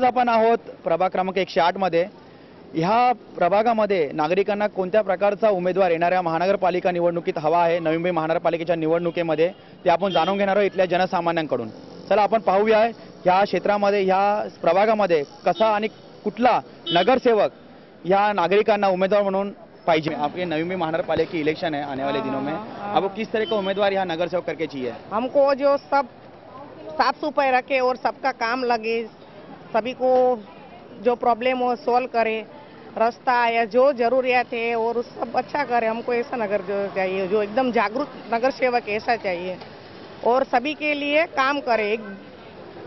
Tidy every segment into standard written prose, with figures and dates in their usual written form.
आपण आहोत प्रभाग क्रमांक 108 मध्ये। ह्या प्रभागामध्ये नागरिकांना कोणत्या प्रकारचा उमेदवार येणाऱ्या महानगरपालिका निवडणुकीत हवा आहे, नवी मुंबई महानगरपालिकेच्या निवडणुकीमध्ये, ते आपण जाणून घेणार आहोत इथल्या जनसामान्यांकडून। चला आपण पाहूया ह्या क्षेत्रामध्ये, ह्या प्रभागामध्ये कसा आणि कुठला नगरसेवक ह्या नागरिकांना उमेदवार म्हणून पाहिजे। आपके नवी मुंबई महानगरपालिका की इलेक्शन है आने वाले दिनों में, आपको किस तरह का उम्मीदवार यहाँ नगरसेवक करके चाहिए? हमको जो सब साफ सफाई रखे और सबका काम लगे, सभी को जो प्रॉब्लम हो सॉल्व करे, रास्ता या जो जरूरियात है और सब अच्छा करे। हमको ऐसा नगर जो चाहिए, जो एकदम जागरूक नगर सेवक ऐसा चाहिए और सभी के लिए काम करे। एक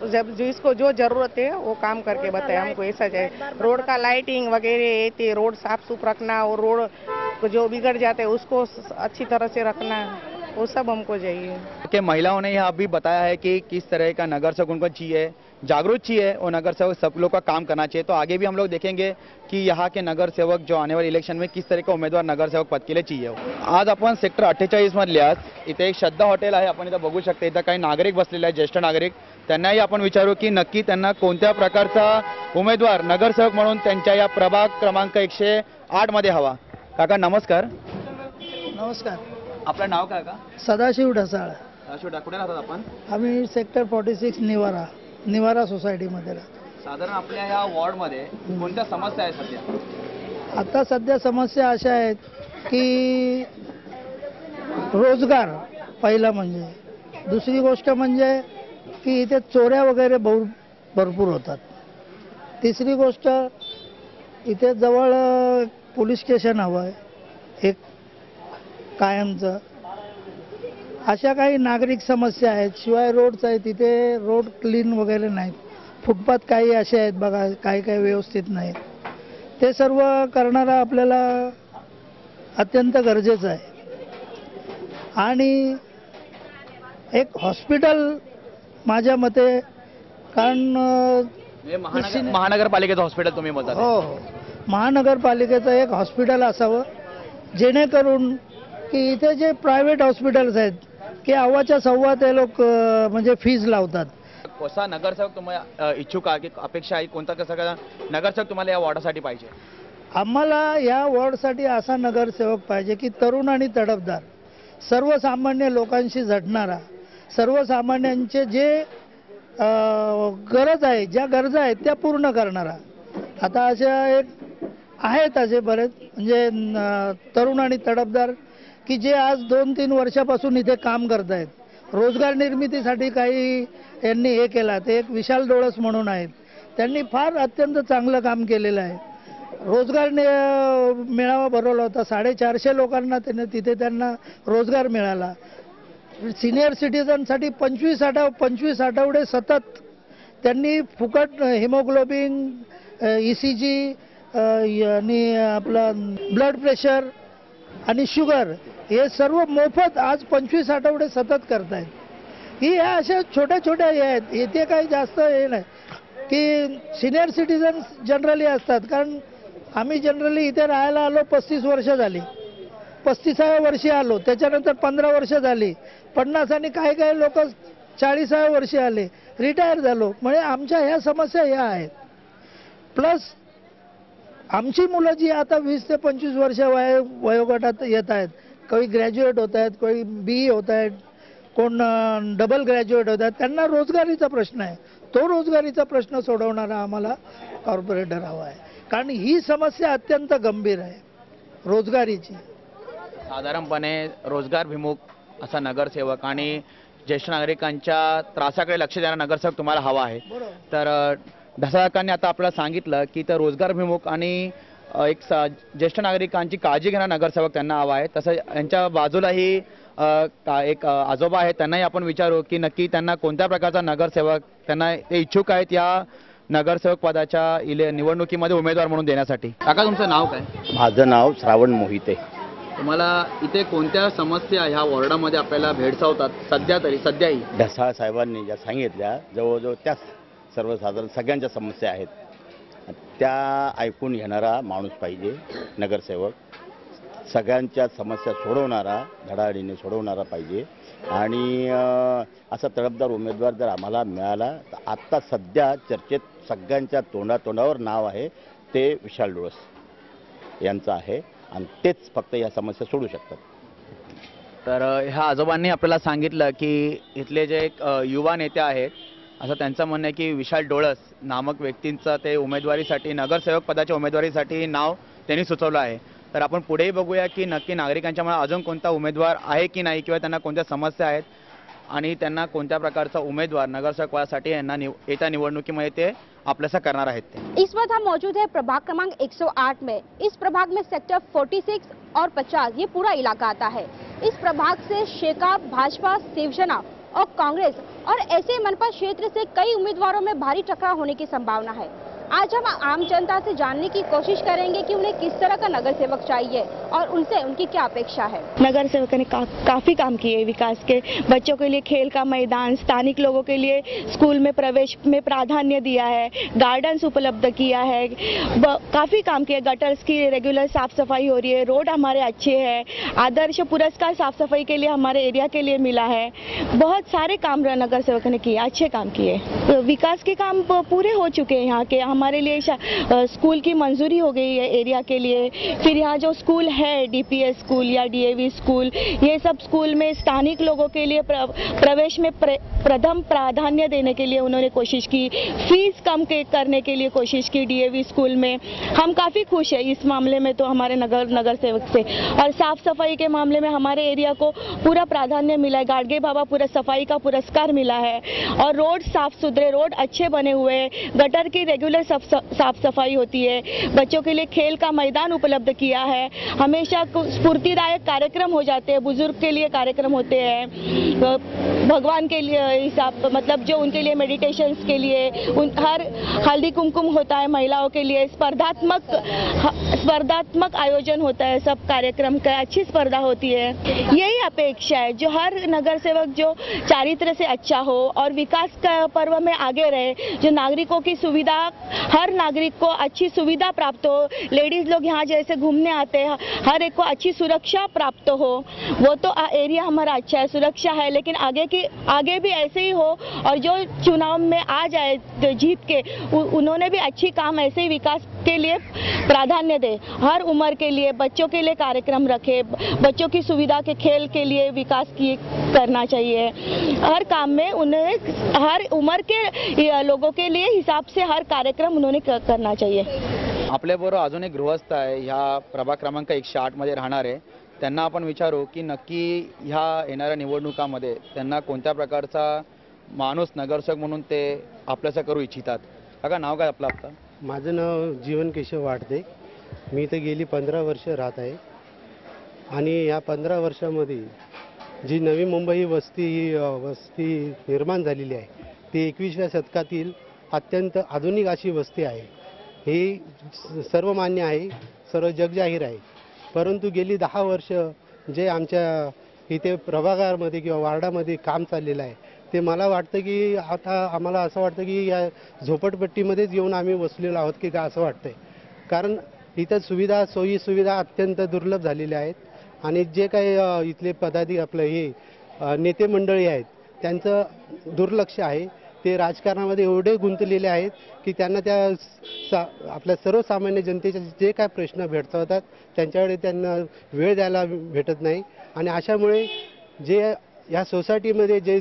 जब जिसको जो जरूरत है वो काम करके बताए, हमको ऐसा चाहिए। रोड का लाइटिंग वगैरह, रोड साफ सुथरा रखना और रोड जो बिगड़ जाते हैं उसको अच्छी तरह से रखना, वो सब हमको चाहिए। कि महिलाओं ने यहाँ भी बताया है कि किस तरह का नगर सेवक उनको चाहिए, जागरूक चाहिए और नगर सेवक सब लोग का काम करना चाहिए। तो आगे भी हम लोग देखेंगे कि यहाँ के नगर सेवक जो आने वाले इलेक्शन में किस तरह का उमेदवार नगर सेवक पद के लिए चाहिए। आज आपण सेक्टर 48 मधल्याच इथे एक श्रद्धा हॉटेल आहे, आपण इथं बघू शकता। इथं काही नागरिक बसलेले आहेत, ज्येष्ठ नागरिक। त्यांनाही आपण विचारू की नक्की त्यांना कोणत्या प्रकारचा उमेदवार नगरसेवक म्हणून त्यांच्या या प्रभाग क्रमांक 108 मध्ये हवा। काका नमस्कार। नमस्कार। आपलं नाव काय का? सदाशिव ढसाळ। सदाशिव, कुठे राहतात आपण? आम्ही सेक्टर 46 निवारा सोसायटीमध्ये राहतो। साधारण आपल्या या वॉर्डमध्ये कोणत्या समस्या आहेत सध्या? आता सध्या समस्या अशा आहेत की रोजगार पहिला म्हणजे, दुसरी गोष्ट म्हणजे की इथे चोऱ्या वगैरे भरपूर होतात। तिसरी गोष्ट इथे जवळ पोलीस स्टेशन हवं आहे एक कायमचं। अशा काही नागरिक समस्या आहेत। शिवाय रोड्स आहेत, तिथे रोड क्लीन वगैरे नाहीत, फुटपाथ काही असे आहेत बघा, काही काही व्यवस्थित नाहीत। ते सर्व करणारा आपल्याला अत्यंत गरजेचं आहे। आणि एक हॉस्पिटल माझ्या मते, कारण महानगरपालिकेचं हॉस्पिटल तुम्ही म्हणता? हो, महानगरपालिकेचं एक हॉस्पिटल असावं, जेणेकरून की इथे जे प्रायव्हेट हॉस्पिटल्स आहेत की अव्वाच्या सव्वा ते लोक म्हणजे फीज लावतात। कसा नगरसेवक तुम्हाला इच्छुक आहे की अपेक्षा आहे, कोणता कसा नगरसेवक तुम्हाला या वॉर्डासाठी पाहिजे? आम्हाला या वॉर्डसाठी असा नगरसेवक पाहिजे की तरुण आणि तडफदार, सर्वसामान्य लोकांशी झटणारा, सर्वसामान्यांचे जे गरज आहे, ज्या गरजा आहेत त्या पूर्ण करणारा। आता अशा एक आहेत असे बरेच म्हणजे तरुण आणि तडफदार की जे आज 2-3 वर्षापासून इथे काम करत आहेत। रोजगार निर्मितीसाठी काही यांनी हे केलं। ते एक विशाल डोळस म्हणून आहेत, त्यांनी फार अत्यंत चांगलं काम केलेलं आहे। रोजगार मेळावा भरवला होता, 450 लोकांना तिथे त्यांना रोजगार मिळाला। सिनियर सिटीजनसाठी 25 आठवडे सतत त्यांनी फुकट हिमोग्लोबिन, ECG आणि आपला ब्लड प्रेशर आणि शुगर हे सर्व मोफत आज 25 आठवडे सतत करतायत। ही ह्या अशा छोट्या छोट्या हे आहेत, इथे काही जास्त हे नाही की सिनियर सिटीजन जनरली असतात। कारण आम्ही जनरली इथे राहायला आलो 35 वर्ष झाली, 35व्या वर्षी आलो, त्याच्यानंतर 15 वर्ष झाली, 50 आणि काही काही लोक 40व्या वर्षी आले, रिटायर झालो। म्हणजे आमच्या ह्या समस्या ह्या आहेत। प्लस आमची मुलं जी आता 20 ते 25 वर्ष वयोगटात येत आहेत, काही ग्रॅज्युएट होत आहेत, काही BE होत आहेत, कोण डबल ग्रॅज्युएट होत आहेत, त्यांना रोजगारीचा प्रश्न आहे। तो रोजगारीचा प्रश्न सोडवणारा आम्हाला कॉर्पोरेटर हवा आहे, कारण ही समस्या अत्यंत गंभीर आहे रोजगारीची। साधारणपणे रोजगारभिमुख असा नगरसेवक आणि ज्येष्ठ नागरिकांच्या त्रासाकडे लक्ष देणारा नगरसेवक तुम्हाला हवा आहे। तर ढसाळकांनी आता आपल्याला सांगितलं की तर रोजगारभिमुख आणि एक ज्येष्ठ नागरिकांची काळजी घेणारा नगरसेवक त्यांना हवा आहे। तसं यांच्या बाजूलाही एक आजोबा आहेत, त्यांनाही आपण विचारू की नक्की त्यांना कोणत्या प्रकारचा नगरसेवक त्यांना ते इच्छुक आहेत या नगरसेवक पदाच्या निवडणुकीमध्ये उमेदवार म्हणून देण्यासाठी। काका तुमचं नाव काय? माझं नाव श्रावण मोहिते। तुम्हाला इथे कोणत्या समस्या ह्या वॉर्डामध्ये आपल्याला भेडसावतात सध्याही? ढसाळ साहेबांनी ज्या सांगितल्या जवळजवळ त्या सर्वसाधारण सगळ्यांच्या समस्या आहेत, त्या ऐकून घेणारा माणूस पाहिजे नगरसेवक। सगळ्यांच्या समस्या सोडवणारा, धडाडीने सोडवणारा पाहिजे. आणि असा तडफदार उमेदवार जर आम्हाला मिळाला तर आत्ता सध्या चर्चेत सगळ्यांच्या तोंडावर नाव आहे ते विशाल डोळस यांचं आहे आणि तेच फक्त या समस्या सोडू शकतात. तर ह्या आजोबांनी आपल्याला सांगितलं की इथले जे एक युवा नेते आहेत, असं त्यांचं म्हणणं आहे की विशाल डोळस नामक व्यक्तींचं ते उमेदवारीसाठी, नगरसेवक पदाच्या उमेदवारीसाठी नाव त्यांनी सुचवलं आहे. तर आपण पुढेही बघूया की नक्की नागरिकांच्या मनात अजून कोणता उमेदवार आहे की नाही, किंवा त्यांना कोणत्या समस्या आहेत आणि त्यांना कोणत्या प्रकारचा उमेदवार नगरसेवक पदासाठी यांना येत्या निवडणुकीमध्ये ते आपल्यासा करणार आहेत ते. इस वक्त हम मौजूद है प्रभाग क्रमांक 108 में। इस प्रभाग में सेक्टर 46 और 50 ये पूरा इलाका आता है। इस प्रभाग से शेकाप, भाजपा, शिवसेना और कांग्रेस और ऐसे मनपा क्षेत्र से कई उम्मीदवारों में भारी टकराव होने की संभावना है। आज हम आम जनता से जानने की कोशिश करेंगे कि उन्हें किस तरह का नगर सेवक चाहिए और उनसे उनकी क्या अपेक्षा है। नगर सेवक ने काफी काम किए विकास के, बच्चों के लिए खेल का मैदान, स्थानिक लोगों के लिए स्कूल में प्रवेश में प्राधान्य दिया है, गार्डन्स उपलब्ध किया है, काफी काम किया। गटर्स की रेगुलर साफ सफाई हो रही है, रोड हमारे अच्छे हैं, आदर्श पुरस्कार साफ सफाई के लिए हमारे एरिया के लिए मिला है। बहुत सारे काम नगर सेवक ने किए, अच्छे काम किए। विकास के काम पूरे हो चुके हैं यहाँ के। हमारे लिए स्कूल की मंजूरी हो गई है एरिया के लिए। फिर यहाँ जो स्कूल है, डीपीएस स्कूल या डीएवी स्कूल, ये सब स्कूल में स्थानिक लोगों के लिए प्रवेश में प्रथम प्राधान्य देने के लिए उन्होंने कोशिश की। फीस कम करने के लिए कोशिश की डीएवी स्कूल में। हम काफ़ी खुश है इस मामले में तो हमारे नगर सेवक से। और साफ सफाई के मामले में हमारे एरिया को पूरा प्राधान्य मिला है। गाडगे बाबा पूरा सफाई का पुरस्कार मिला है और रोड साफ सुथरे, रोड अच्छे बने हुए हैं, गटर की रेगुलर साफ सफाई होती है, बच्चों के लिए खेल का मैदान उपलब्ध किया है। हमेशा स्फूर्तिदायक कार्यक्रम हो जाते हैं, बुजुर्ग के लिए कार्यक्रम होते हैं, भगवान के लिए हिसाब मतलब जो उनके लिए मेडिटेशंस के लिए हर हल्दी कुमकुम होता है, महिलाओं के लिए स्पर्धात्मक आयोजन होता है, सब कार्यक्रम का अच्छी स्पर्धा होती है। यही अपेक्षा है जो हर नगर सेवक जो चारित्र से अच्छा हो और विकास का पर्व में आगे रहे, जो नागरिकों की सुविधा, हर नागरिक को अच्छी सुविधा प्राप्त हो। लेडीज लोग यहाँ जैसे घूमने आते हैं, हर एक को अच्छी सुरक्षा प्राप्त हो। वो तो एरिया हमारा अच्छा है, सुरक्षा है, लेकिन आगे भी ऐसे ही हो और जो चुनाव में आ जाए तो जीत के उन्होंने भी अच्छी काम ऐसे ही विकास के लिए प्राधान्य दे। हर उम्र के लिए, बच्चों के लिए कार्यक्रम रखे, बच्चों की सुविधा के खेल के लिए विकास करना चाहिए। हर काम में उन्हें हर उम्र के लोगों के लिए हिसाब से हर कार्यक्रम उन्होंने करना चाहिए। आपल्याबरोबर अजून एक गृहस्थ आहे ह्या प्रभाग क्रमांक 108 मध्ये राहणारे. त्यांना आपण विचारू की नक्की ह्या येणाऱ्या निवडणुकामध्ये त्यांना कोणत्या प्रकारचा माणूस नगरसेवक म्हणून ते आपल्याला करू इच्छितात. काका, नाव काय आपलं? माझं नाव जीवन केशव वाडते. मी इथे गेली 15 वर्ष राहत आहे आणि या 15 वर्षामध्ये जी नवी मुंबई वस्ती निर्माण झालेली आहे ती 21व्या शतकातील अत्यंत आधुनिक अशी वस्ती आहे. ही सर्वमान्य आहे, सर्व जगजाहीर आहे. परंतु गेली 10 वर्ष जे आमच्या इथे प्रभागामध्ये किंवा वार्डामध्ये काम चाललेलं आहे ते मला वाटतं की आता आम्हाला असं वाटतं की या झोपडपट्टीमध्येच येऊन आम्ही बसलेलो आहोत की का असं वाटतंय. कारण इथं सोयी सुविधा अत्यंत दुर्लभ झालेल्या आहेत आणि जे काही इथले नेते मंडळी आहेत त्यांचं दुर्लक्ष आहे. ते राजकारणामध्ये एवढे गुंतलेले आहेत की त्यांना आपल्या सर्वसामान्य जनतेचे जे काय प्रश्न भेडसावतात त्यांच्याकडे त्यांना वेळ द्यायला भेटत नाही. आणि अशामुळे जे या सोसायटीमध्ये जे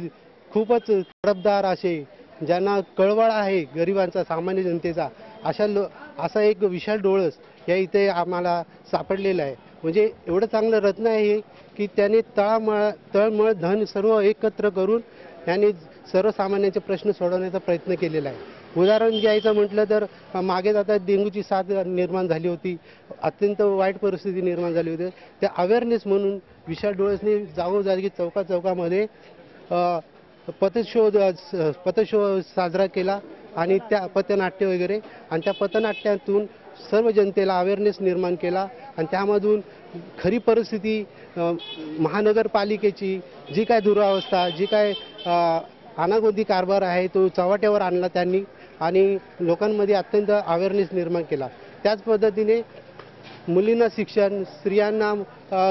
खूपच तडफदार असे ज्यांना कळवळ आहे गरिबांचा, सामान्य जनतेचा, असा एक विशाल डोळस या इथे आम्हाला सापडलेला आहे. म्हणजे एवढं चांगलं रत्न आहे की त्याने तळमळ धन सर्व एकत्र करून त्यांनी सर्वसामान्यांचे प्रश्न सोडवण्याचा प्रयत्न केलेला आहे. उदाहरण घ्यायचं म्हटलं तर मागेच आता डेंग्यूची साथ निर्माण झाली होती, अत्यंत वाईट परिस्थिती निर्माण झाली होती. त्या अवेअरनेस म्हणून विशाल डोळसने जागोजागी चौकामध्ये पथशो साजरा केला आणि त्या पथनाट्य वगैरे, आणि त्या पथनाट्यातून सर्व जनतेला अवेअरनेस निर्माण केला. आणि त्यामधून खरी परिस्थिती महानगरपालिकेची जी काय दुरावस्था, जी काय अनागोंदी कारभार आहे तो चव्हाट्यावर आणला त्यांनी आणि लोकांमध्ये अत्यंत अवेअरनेस निर्माण केला. त्याच पद्धतीने मुलींना शिक्षण, स्त्रियांना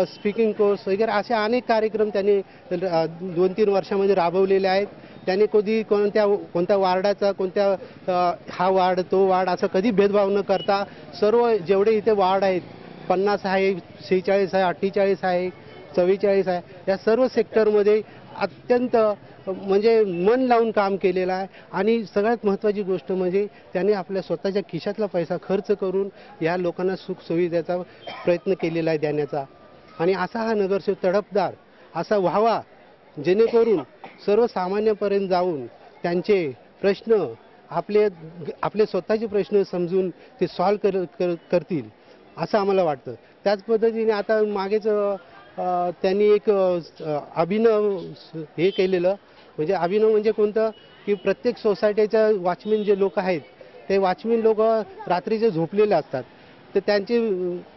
स्पीकिंग कोर्स वगैरे असे अनेक कार्यक्रम त्यांनी 2-3 वर्षामध्ये राबवलेले आहेत. त्यांनी कधी कोणत्या वार्डाचा हा वार्ड तो वार्ड असं कधी भेदभाव न करता सर्व जेवढे इथे वार्ड आहेत 50 आहे, 46 आहे, 48 आहे, 44 आहे, या सर्व सेक्टरमध्ये अत्यंत म्हणजे मन लावून काम केलेलं आहे. आणि सगळ्यात महत्त्वाची गोष्ट म्हणजे त्यांनी आपल्या स्वतःच्या खिशातला पैसा खर्च करून या लोकांना सुखसुविधेचा प्रयत्न केलेला आहे देण्याचा. आणि असा हा नगरसेवक तडफदार असा व्हावा जेणेकरून सर्वसामान्यांपर्यंत जाऊन त्यांचे प्रश्न आपले स्वतःचे प्रश्न समजून ते सॉल्व करतील असं आम्हाला वाटतं. त्याच पद्धतीने आता मागेच त्यांनी एक अभिनव हे केलेलं, म्हणजे अभिनव म्हणजे कोणतं की प्रत्येक सोसायटीच्या वॉचमॅन जे लोक आहेत ते वॉचमॅन लोक रात्रीचे झोपलेले असतात, तर त्यांची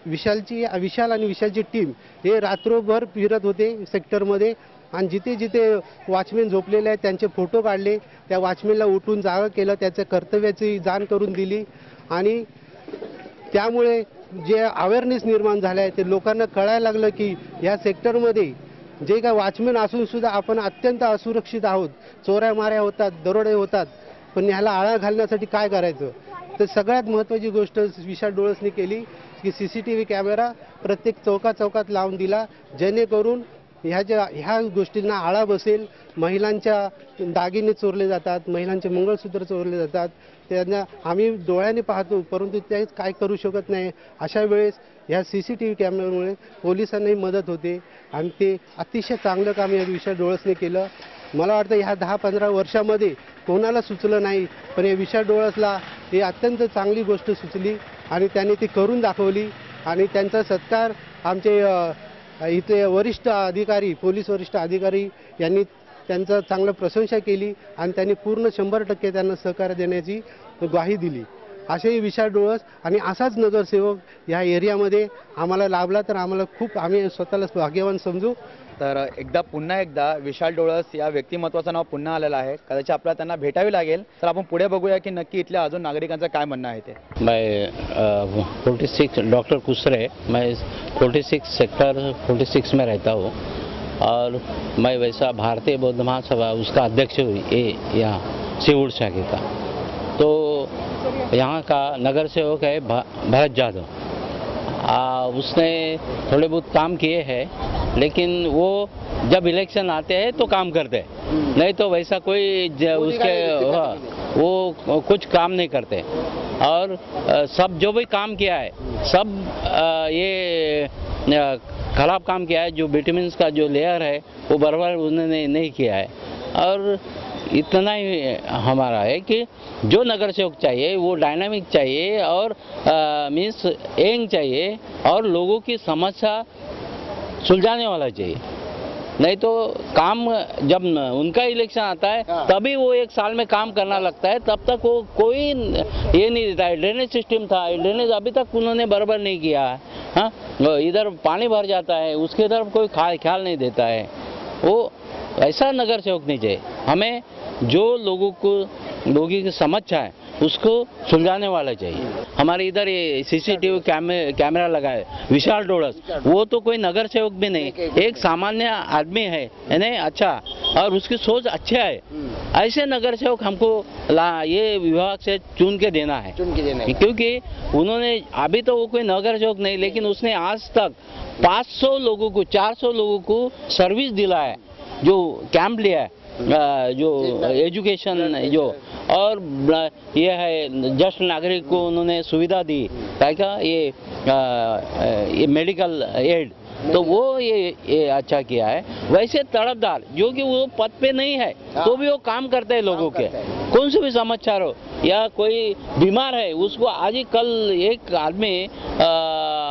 विशाल आणि विशालची टीम हे रात्रभर फिरत होते सेक्टरमध्ये आणि जिथे जिथे वॉचमॅन झोपलेले आहेत त्यांचे फोटो काढले, त्या वॉचमॅनला उठून जागं केलं, त्याच्या कर्तव्याची जाण करून दिली. आणि त्यामुळे जे अवेअरनेस निर्माण झालं आहे ते लोकांना कळायला लागलं की या सेक्टरमध्ये जे काय वॉचमॅन असून सुद्धा आपण अत्यंत असुरक्षित आहोत, चोऱ्या माऱ्या होतात, दरोडे होतात, पण ह्याला आळा घालण्यासाठी काय करायचं. तर सगळ्यात महत्त्वाची गोष्ट विशाल डोळसनी केली की CCTV कॅमेरा प्रत्येक चौकात लावून दिला, जेणेकरून ह्या गोष्टींना आळा बसेल. महिलांच्या दागिने चोरले जातात, महिलांचे मंगळसूत्र चोरले जातात, त्यांना आम्ही डोळ्याने पाहतो परंतु ते काय करू शकत नाही. अशा वेळेस ह्या CCTV कॅमेऱ्यामुळे पोलिसांनाही मदत होते आणि ते अतिशय चांगलं काम या विशाल डोळसने केलं. मला वाटतं ह्या 10-15 वर्षामध्ये कोणाला सुचलं नाही, पण या विशाल डोळसला ही अत्यंत चांगली गोष्ट सुचली आणि त्यांनी ती करून दाखवली. आणि त्यांचा सत्कार आमचे इथे वरिष्ठ अधिकारी, पोलीस वरिष्ठ अधिकारी यांनी त्यांचा चांगलं प्रशंसा केली आणि त्यांनी पूर्ण 100% त्यांना सहकार्य देण्याची ग्वाही दिली. असेही विशाल डोळस आणि असाच नगरसेवक या एरियामध्ये आम्हाला लाभला तर आम्ही स्वतःला भाग्यवान समजू. तर पुन्हा एकदा विशाल डोळस या व्यक्तिमत्वाचं नाव पुन्हा आलेलं आहे. कदाचित आपल्याला त्यांना भेटावी लागेल. तर आपण पुढे बघूया की नक्की इथल्या अजून नागरिकांचं काय म्हणणं आहे ते. मैं 46 डॉक्टर कुसरे, मैं 46 सेक्टर 46 में रहता हूँ और मैं वैसा भारतीय बौद्ध महासभा उसका अध्यक्ष हुई यहाँ सिवुड़ शाखे का. तो यहाँ का नगर सेवक है भरत जाधव. उसने थोड़े बहुत काम किए हैं, लेकिन वो जब इलेक्शन आते हैं तो काम करते हैं, नहीं तो वैसा कोई उसके वो कुछ काम नहीं करते. और सब जो भी काम किया है सब ये खराब काम किया है. जो विटामिन्स का जो लेयर है वो बराबर उन्होंने नहीं किया है. और इतना ही हमारा है कि जो नगर सेवक चाहिए वो डायनामिक चाहिए और मीन्स यंग चाहिए और लोगों की समस्या सुलझाने वाला चाहिए. नहीं तो काम जब उनका इलेक्शन आता है तभी वो 1 साल में काम करना लगता है, तब तक वो कोई ये नहीं देता है. ड्रेनेज सिस्टम था, ड्रेनेज अभी तक उन्होंने बराबर नहीं किया है. हाँ, इधर पानी भर जाता है, उसके तरफ कोई ख्याल नहीं देता है. वो ऐसा नगर सेवक नहीं चाहिए. हमें जो लोगों की समस्या है उसको सुलझाने वाला चाहिए. हमारे इधर ये CCTV कैमरा लगा है विशाल डोळस, वो तो कोई नगर सेवक भी नहीं, एक सामान्य आदमी है यानी अच्छा, और उसकी सोच अच्छा है. ऐसे नगर सेवक हमको ये विभाग से चुन के देना है. क्योंकि उन्होंने अभी तो वो कोई नगर सेवक नहीं, लेकिन उसने आज तक 500 लोगों को 400 लोगों को सर्विस दिला है, जो कैंप लिया है, जो एजुकेशन जो, और ये है जस्ट नागरिक को उन्होंने सुविधा दी, क्या ये मेडिकल एड, तो वो ये अच्छा किया है. वैसे तड़पदार जो कि वो पद पे नहीं है तो भी वो काम करते हैं लोगों के. कौन सी भी समस्या हो या कोई बीमार है उसको, आज ही कल एक आदमी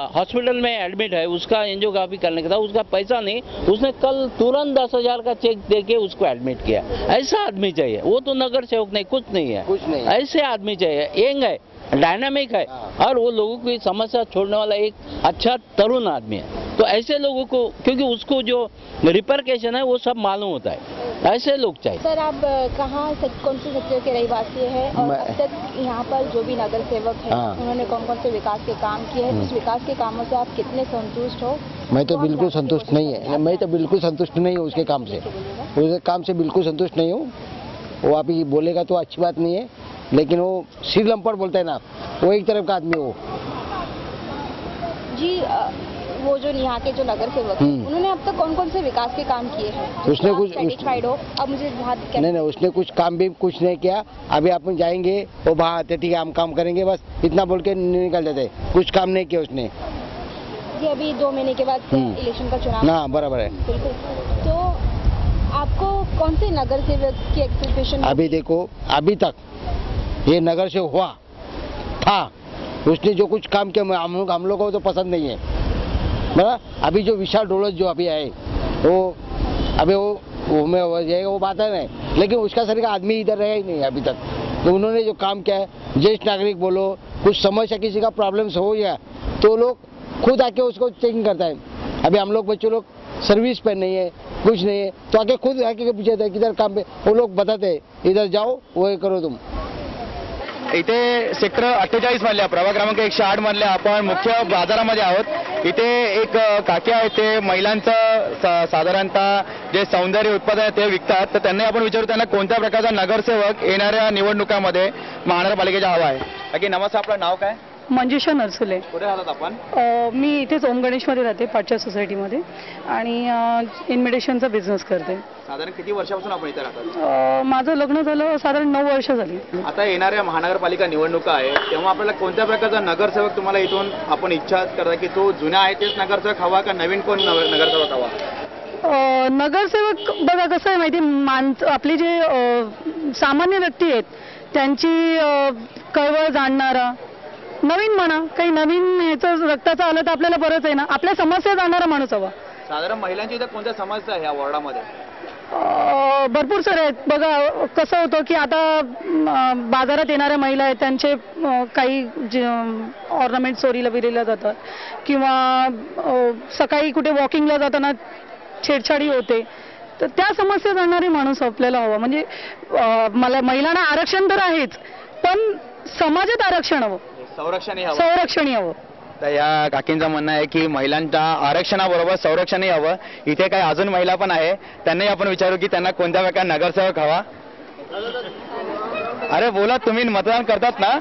हॉस्पिटल में एडमिट है, उसका एंजियोग्राफी करने का था, उसका पैसा नहीं, उसने कल तुरंत 10,000 का चेक देके उसको एडमिट किया. ऐसा आदमी चाहिए. वो तो नगर सेवक नहीं, कुछ नहीं है. ऐसे आदमी चाहिए, यंग है, डायनामिक है और वो लोगों की समस्या छोड़ने वाला एक अच्छा तरुण आदमी है. तो ऐसे लोगों को, क्योंकि उसको जो रिपरकेशन है वो सब मालूम होता है. ऐसे लोग चाहिए। सर आप कहाँ कौन से सेक्टर के रहवासी हैं और अब तक यहाँ पर जो भी नगर सेवक हैं हाँ। उन्होंने कौन कौन से विकास के काम किए हैं, उस विकास के कामों से आप कितने संतुष्ट हो? मैं तो वो हम बिल्कुल जानने की संतुष्ट कोशिश नहीं करेंगे। है, मैं तो बिल्कुल संतुष्ट नहीं हूँ उसके काम से, उसके काम से बिल्कुल संतुष्ट नहीं हूँ। वो आप ही बोलेगा तो अच्छी बात नहीं है, लेकिन वो सिर लंपट बोलता है ना, वो एक तरफ का आदमी हो। जी वो जो यहाँ के जो नगर सेवक हैं उन्होंने अब तक कौन कौन से विकास के काम किए हैं? उसने कुछ सेटिस्फाइड हो? अब मुझे बहुत नहीं उसने कुछ काम भी कुछ नहीं किया। अभी अपन जाएंगे वो वहाँ आते ठीक है हम काम करेंगे बस इतना बोल के निकल जाते, कुछ काम नहीं किया उसने। जी अभी 2 महीने के बाद इलेक्शन का चुनाव ना बराबर है। बिल्कुल। तो आपको कौन से नगर सेवक की एक्सपेक्टेशन? अभी देखो अभी तक ये नगर से हुआ था, उसने जो कुछ काम किया हम लोगों को तो पसंद नहीं है। बरा अभी जो विशाल डोलस जो अभी आए वो अभी वो में हो जाएगा वो बात है नहीं, लेकिन उसका सर का आदमी इधर रहा ही नहीं अभी तक। तो उन्होंने जो काम किया है, ज्येष्ठ नागरिक बोलो, कुछ समस्या किसी का प्रॉब्लम्स हो गया तो लोग खुद आके उसको चेकिंग करता है। अभी हम लोग बच्चों लोग सर्विस पे नहीं है कुछ नहीं है तो आके खुद आके पूछते हैं किधर काम पे, वो लोग बताते हैं इधर जाओ वो करो तुम। इथे सेक्टर 48 मधल्या प्रभाग क्रमांक 108 मधल्या आपण मुख्य बाजारामध्ये आहोत। इथे एक काकी आहेत, ते महिलांचं साधारणतः जे सौंदर्य उत्पादन आहे ते विकतात। तर त्यांना आपण विचारू त्यांना कोणत्या प्रकारचा नगरसेवक येणाऱ्या निवडणुकांमध्ये महानगरपालिकेचा हवा आहे। काकी नमस्कार, आपलं नाव काय? मंजुषा नरसुले. कुठे राहतात आपण? मी इथेच ओम गणेशमध्ये राहते, पाटच्या सोसायटीमध्ये, आणि इन्व्हिटेशनचा बिझनेस करते. साधारण किती वर्षापासून आपण इथे राहतात? माझं लग्न झालं साधारण 9 वर्ष झाली. आता येणाऱ्या महानगरपालिका निवडणुका आहे तेव्हा आपल्याला कोणत्या प्रकारचा नगरसेवक तुम्हाला इथून आपण इच्छा करता की तो जुना आहे तेच नगरसेवक हवा का नवीन कोण नगरसेवक हवा? नगरसेवक बघा कसं आहे माहिती, आपली जे सामान्य व्यक्ती आहेत त्यांची कळवळ जाणणारा, नवीन म्हणा काही नवीन ह्याचं रक्ताचं आलं तर आपल्याला बरंच आहे ना, आपल्या समस्या जाणारा माणूस हवा. साधारण महिलांची इथे कोणत्या समस्या आहे या वॉर्डामध्ये? भरपूर सारे आहेत. बघा कसं होतं की आता बाजारात येणाऱ्या महिला आहेत त्यांचे काही ऑर्नामेंट चोरीला विरले जातात किंवा सकाळी कुठे वॉकिंगला जाताना छेडछाडी होते, तर त्या समस्या जाणारी माणूस आपल्याला हवा. म्हणजे मला महिलांना आरक्षण तर आहेच पण समाजात आरक्षण हवं, संरक्षण हवं. तर या काकींचं म्हणणं आहे की महिलांच्या आरक्षणाबरोबर संरक्षणही हवं. इथे काही अजून महिला पण आहे, त्यांनाही आपण विचारू की त्यांना कोणत्या प्रकार नगरसेवक हवा. अरे बोला, तुम्ही मतदान करतात ना?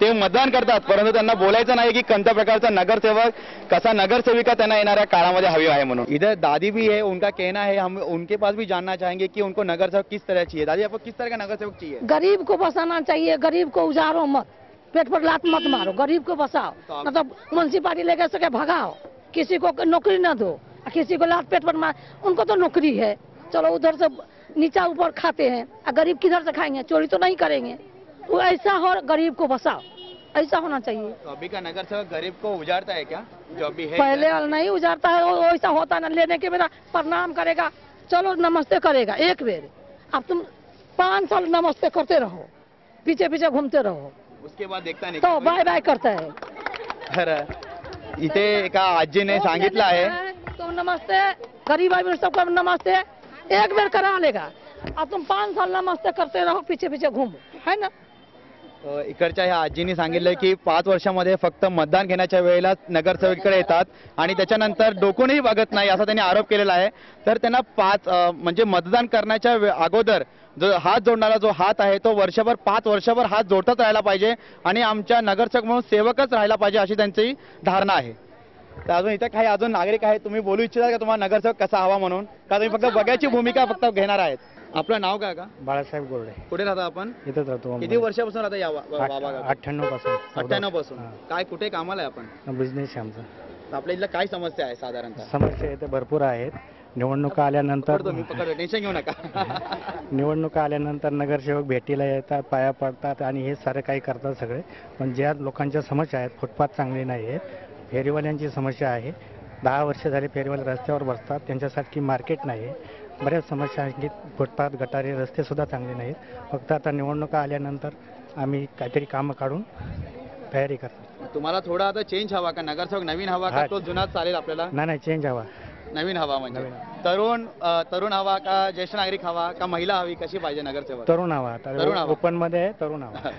ते मतदान करतात परंतु त्यांना बोलायचं नाही की कोणत्या प्रकारचा नगरसेवक कसा नगरसेविका त्यांना येणाऱ्या काळामध्ये हवी आहे म्हणून. इधर दादी भी है, उनका कहना है, हम उनके पास भी जानना चाहेंगे कि उनको नगरसेवक किस तरह चाहिए. दादी आपको किस तरह का नगरसेवक चाहिए? गरीब को बसाना चाहिए, गरीब को उजारो मत, पेट पर लात मत मारो, गरीब को बसाओ. मतलब म्युनिसिपालिटी लेकर सके भगाओ, किसी को नौकरी न दो, किसी को लात पेट पर मार. उनको तो नौकरी है, चलो उधर से नीचा ऊपर खाते हैं, गरीब किधर से खाएंगे? चोरी तो नहीं करेंगे. वो ऐसा हो, गरीब को बसाओ, ऐसा होना चाहिए. तो अभी का नगरसेवक गरीब को उजाड़ता है क्या? जो अभी है पहले नहीं उजाड़ता है, वो ऐसा होता ना, लेने के बाद प्रणाम करेगा, चलो नमस्ते करेगा एक बेर. अब तुम 5 साल नमस्ते करते रहो, पीछे पीछे घूमते रहो, उसके बाद देखता नहीं तो बाय बाय करता है. तर इथे एका आजीने सांगितलं आहे तो नमस्ते गरीब आदमी सबको नमस्ते एक बेर करा लेगा. अब तुम 5 साल नमस्ते करते रहो, पीछे पीछे घूमो, है ना. इकडच्या ह्या आजींनी सांगितलं की 5 वर्षामध्ये फक्त मतदान घेण्याच्या वेळेला नगरसेवकाकडे येतात आणि त्याच्यानंतर डोकूनही बघत नाही असा त्यांनी आरोप केलेला आहे. तर त्यांना 5 म्हणजे मतदान करण्याच्या अगोदर जो हात जोडणारा जो हात आहे तो वर्षभर 5 वर्षभर हात जोडतच राहायला पाहिजे आणि आमच्या नगरसेवक म्हणून सेवकच राहायला पाहिजे अशी त्यांची धारणा आहे. तर अजून इथे काही अजून नागरिक आहेत, तुम्ही बोलू इच्छिता का तुम्हाला नगरसेवक कसा हवा म्हणून, का तुम्ही फक्त बघायची भूमिका फक्त घेणार आहेत? आपलं नाव काय का? बाळासाहेब गोरडे. कुठे राहता आपण? इथंच राहतो. किती वर्षापासून राहता या 98 पासून. 98 पासून. काय कुठे कामाला आहे आपण? बिझनेस आमचा. आपल्या इथलं काय समस्या आहे साधारणतः? समस्या इथे भरपूर आहेत. निवडणुका आल्यानंतर तुम्ही पकडतो, टेन्शन घेऊ नका. निवडणुका आल्यानंतर नगरसेवक भेटीला येतात, पाया पडतात आणि हे सारे काही करतात सगळे. पण ज्या लोकांच्या समस्या आहेत, फुटपाथ चांगले नाही आहेत, फेरीवाल्यांची समस्या आहे. 10 वर्ष झाले फेरीवाले रस्त्यावर बसतात, त्यांच्यासाठी मार्केट नाही. बऱ्याच समस्या आहेत की फुटपाथ, गटारे, रस्तेसुद्धा चांगले नाहीत. फक्त आता निवडणुका आल्यानंतर आम्ही काहीतरी कामं काढून तयारी करतो. तुम्हाला थोडा आता चेंज हवा का? नगरसेवक नवीन हवा का तो जुनाच चालेल आपल्याला? नाही चेंज हवा. नवीन हवा म्हणजे तरुण हवा का ज्येष्ठ नागरिक हवा का महिला हवी, कशी पाहिजे नगरसेवक? तरुण हवा. तरुण हवा. ओपन मध्ये आहे तरुण हवा.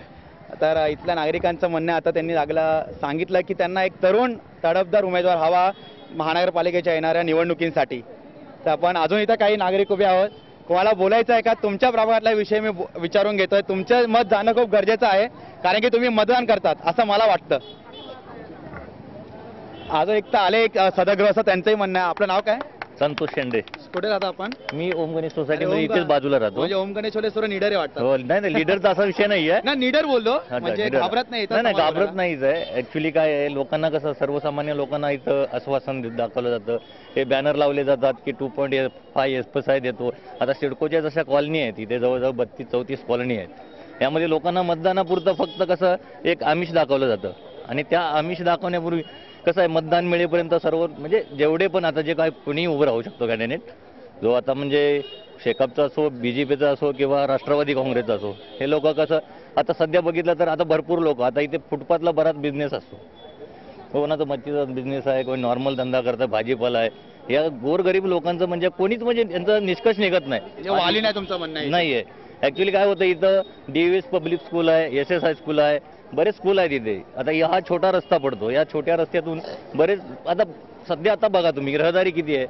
तर इथल्या नागरिकांचं म्हणणं आता त्यांनी सांगितलं की त्यांना एक तरुण तडफदार उमेदवार हवा महानगरपालिकेच्या येणाऱ्या निवडणुकींसाठी. तर आपण अजून इथं काही नागरिक उभे आहोत. कोणाला बोलायचं आहे का? तुमच्या प्रभागातला विषय मी विचारून घेतोय. तुमचं मत जाणं खूप गरजेचं आहे कारण की तुम्ही मतदान करतात असं मला वाटतं. अजून एक तर आले एक सदग्रस्त, त्यांचंही म्हणणं आहे. आपलं नाव काय? संतोष शेंडे. कुठे राहता आपण? मी ओम गणेश सोसायटी मध्ये इथेच बाजूला राहतो. म्हणजे ओम गणेश छोले सर्व निडर आहे वाटतं. हो, नाही लीडरचा असा विषय नाहीये ना, निडर बोललो म्हणजे घाबरत नाही. नाही घाबरत नाहीच आहे. ऍक्च्युली काय आहे, लोकांना कसं सर्वसामान्य लोकांना इथं आश्वासन दाखवलं जातं, हे बॅनर लावले जातात की 2.5 SPSI देतो. आता सिडकोच्या जशा कॉलनी आहेत इथे जवळजवळ 32-34 कॉलनी आहेत. यामध्ये लोकांना मतदानापुरतं फक्त कसं एक आमिष दाखवलं जातं आणि त्या आमिष दाखवण्यापूर्वी कसं आहे, मतदान मिळेपर्यंत सर्व म्हणजे जेवढे पण आता जे काय कोणी उभं राहू शकतो कॅन्डिडेट, जो आता म्हणजे शेकापचा असो, BJPचा असो किंवा राष्ट्रवादी काँग्रेसचा असो, हे लोक कसं आता सध्या बघितलं तर आता भरपूर लोक आता इथे फुटपाथला बराच बिझनेस असतो. कोणाचा मच्छीचा बिझनेस आहे, कोणी नॉर्मल धंदा करतं, भाजीपाला आहे. या गोरगरीब लोकांचं म्हणजे कोणीच म्हणजे यांचा निष्कर्ष निघत नाही. वाली नाही तुमचं म्हणणं नाहीये. ऍक्च्युली काय होतं, इथं DVS पब्लिक स्कूल आहे, SSI स्कूल आहे, बरेच स्कूल आहेत इथे. आता हा छोटा रस्ता पडतो, या छोट्या रस्त्यातून बरेच आता सध्या आता बघा तुम्ही रहदारी किती आहे,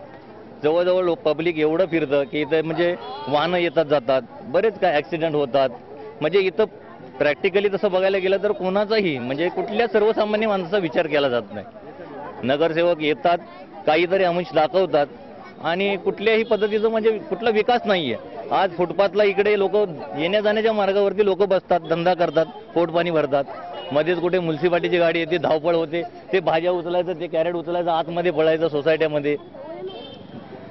जवळजवळ पब्लिक एवढं फिरतं की इथं म्हणजे वाहनं येतात जातात, बरेच काय ॲक्सिडेंट होतात. म्हणजे इथं प्रॅक्टिकली तसं बघायला गेलं तर कोणाचाही म्हणजे कुठल्या सर्वसामान्य माणसाचा विचार केला जात नाही. नगरसेवक येतात, काहीतरी आमिष दाखवतात आणि कुठल्याही पद्धतीचं म्हणजे कुठला विकास नाही आहे. आज फुटपाथला इकडे लोक येण्या जाण्याच्या मार्गावरती लोक बसतात, धंदा करतात, पोट पाणी भरतात. मध्येच कुठे म्युन्सिपाल्टीची गाडी येते, धावपळ होते, ते भाज्या उचलायचं, ते कॅरेट उचलायचं, आतमध्ये पळायचं सोसायट्यामध्ये.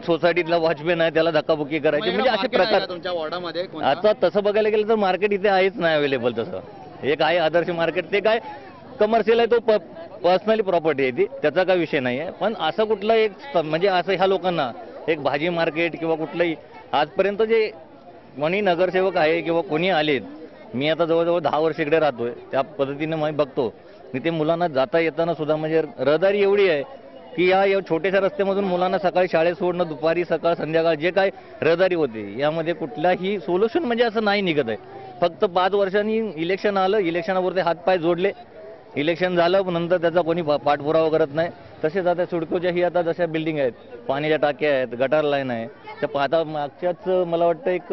सोसायटीतला वॉचमॅन आहे त्याला धक्काबुक्की करायची, म्हणजे असे प्रकार तुमच्या वॉर्डामध्ये. आता तसं बघायला गेलं तर मार्केट इथे आहेच नाही अवेलेबल. तसं एक आहे आदर्श मार्केट, ते काय कमर्शियल आहे, तो पर्सनली प्रॉपर्टी आहे ती, त्याचा काय विषय नाही आहे. पण असं कुठलं एक म्हणजे असं ह्या लोकांना एक भाजी मार्केट किंवा कुठलंही आजपर्यंत जे कोणी नगरसेवक आहे किंवा कोणी आलेत, मी आता जवळजवळ 10 वर्ष इकडे राहतोय, त्या पद्धतीने मी बघतो इथे मुलांना जाता येताना सुद्धा म्हणजे रहदारी एवढी आहे की या छोट्याशा रस्त्यामधून मुलांना सकाळी शाळेत सोडणं, दुपारी सकाळ संध्याकाळ जे काय रहदारी होते यामध्ये कुठलाही सोल्युशन म्हणजे असं नाही निघत आहे. फक्त 5 वर्षांनी इलेक्शन आलं, इलेक्शनावरती हातपाय जोडले, इलेक्शन झालं नंतर त्याचा कोणी पाठपुरावा करत नाही. तसेच आता सिडकोच्या ही आता जशा बिल्डिंग आहेत, पाण्याच्या टाक्या आहेत, गटार लाईन आहे, त्या आता मागच्याच मला वाटतं एक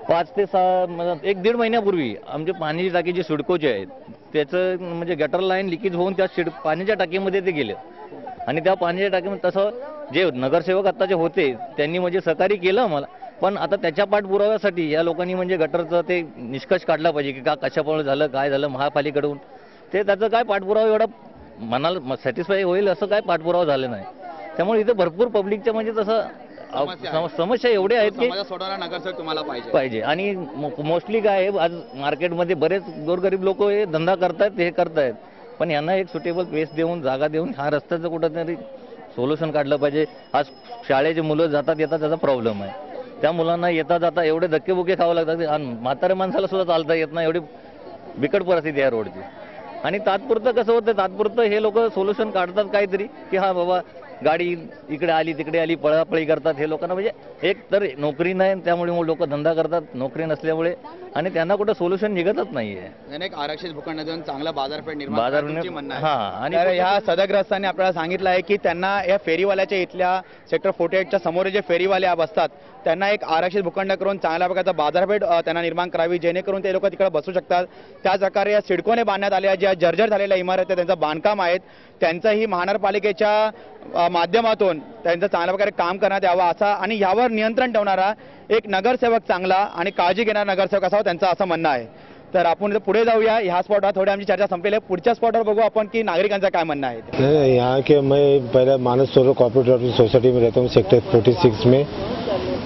5 ते 6 1-1.5 महिन्यापूर्वी आमचे पाण्याची टाकी जी सिडकोची आहेत त्याचं म्हणजे गटर लाईन लिकेज होऊन त्या पाण्याच्या टाकीमध्ये ते गेले आणि त्या पाण्याच्या टाकीमध्ये तसं जे नगरसेवक आत्ताचे होते त्यांनी म्हणजे सहकार्य केलं आम्हाला. पण आता त्याच्या पाठपुराव्यासाठी या लोकांनी म्हणजे गटरचं ते निष्कर्ष काढला पाहिजे की का कशामुळे झालं, काय झालं महापालिकेकडून, ते त्याचं काय पाठपुरावा एवढा मनाला सॅटिस्फाय होईल असं काय पाठपुरावा झाला नाही. त्यामुळे इथे भरपूर पब्लिकच्या म्हणजे तसं समस्या एवढ्या आहेत की नगरसेवक तुम्हाला पाहिजे. आणि मोस्टली काय आहे, आज मार्केटमध्ये बरेच गोरगरीब लोक हे धंदा करतायत, हे करतायत, पण यांना एक सुटेबल प्लेस देऊन, जागा देऊन ह्या रस्त्याचं कुठंतरी सोल्युशन काढलं पाहिजे. आज शाळेचे मुलं जातात येतात त्याचा प्रॉब्लेम आहे. त्या मुलांना येता जाता एवढे धक्केबुक्के खावं लागतात आणि म्हाताऱ्या माणसाला सुद्धा चालता येत नाही, एवढी बिकट परिस्थिती आहे रोडची. आणि तात्पुरतं कसं होतं, तात्पुरतं हे लोक सोल्युशन काढतात काहीतरी की हा बाबा गाडी इकडे आली तिकडे आली, पळापळी करतात. हे लोकांना म्हणजे एक तर नोकरी नाही, त्यामुळे लोक धंदा करतात, नोकरी नसल्यामुळे, आणि त्यांना कुठं सोल्युशन निघतच नाहीये. एक आरक्षित भूखंड देऊन चांगला बाजारपेठ निर्माण हा. आणि ह्या सदग्रस्तांनी आपल्याला सांगितलं आहे की त्यांना या फेरीवाल्याच्या इथल्या सेक्टर 48च्या समोर जे फेरीवाले बसतात त्यांना एक आरक्षित भूखंड करून चांगल्या प्रकारचा बाजारपेठ त्यांना निर्माण करावी, जेणेकरून ते लोक तिकडे बसू शकतात. त्याच प्रकारे या सिडकोने बांधण्यात आलेल्या ज्या जर्जर झालेल्या इमारती त्यांचं बांधकाम आहेत त्यांचंही महानगरपालिकेच्या माध्यमातून त्यांचं चांगल्या प्रकारे काम करण्यात यावं असा आणि यावर नियंत्रण ठेवणारा एक नगरसेवक चांगला आणि काळजी घेणारा नगरसेवक असावा त्यांचं असं म्हणणं आहे. तर आपण पुढे जाऊया. ह्या स्पॉटवर थोडी आमची चर्चा संपलेली आहे. पुढच्या स्पॉटवर बघू आपण की नागरिकांचं काय म्हणणं आहे. यहाँ के मैं पहले मानस सोलर कोऑपरेटिव सोसाइटी में रहता हूँ, सेक्टर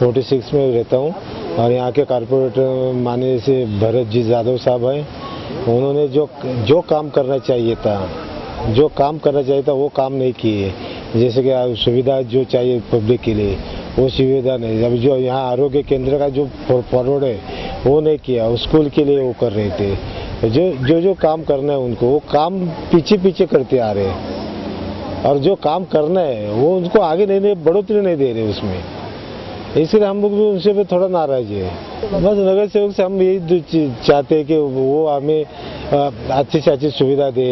46 में रहता हूँ. और यहाँ के कारपोरेटर माननीय से भरत जी यादव साहब हैं. उन्होंने जो काम करना चाहिए था वो काम नहीं किए. जैसे कि सुविधा जो चाहिए पब्लिक के लिए वो सुविधा नहीं. अब जो यहाँ आरोग्य केंद्र का जो फॉरवर्ड है वो नहीं किया, स्कूल के लिए वो कर रहे थे. जो काम करना है उनको वो काम पीछे करते आ रहे हैं. और जो काम करना है वो उनको आगे नहीं बढ़ोतरी नहीं दे रहे उसमें, इसलिए हम लोग भी उनसे भी थोड़ा नाराज है। बस नगर सेवक से हम यही चाहते हैं कि वो हमें अच्छी से अच्छी सुविधा दे।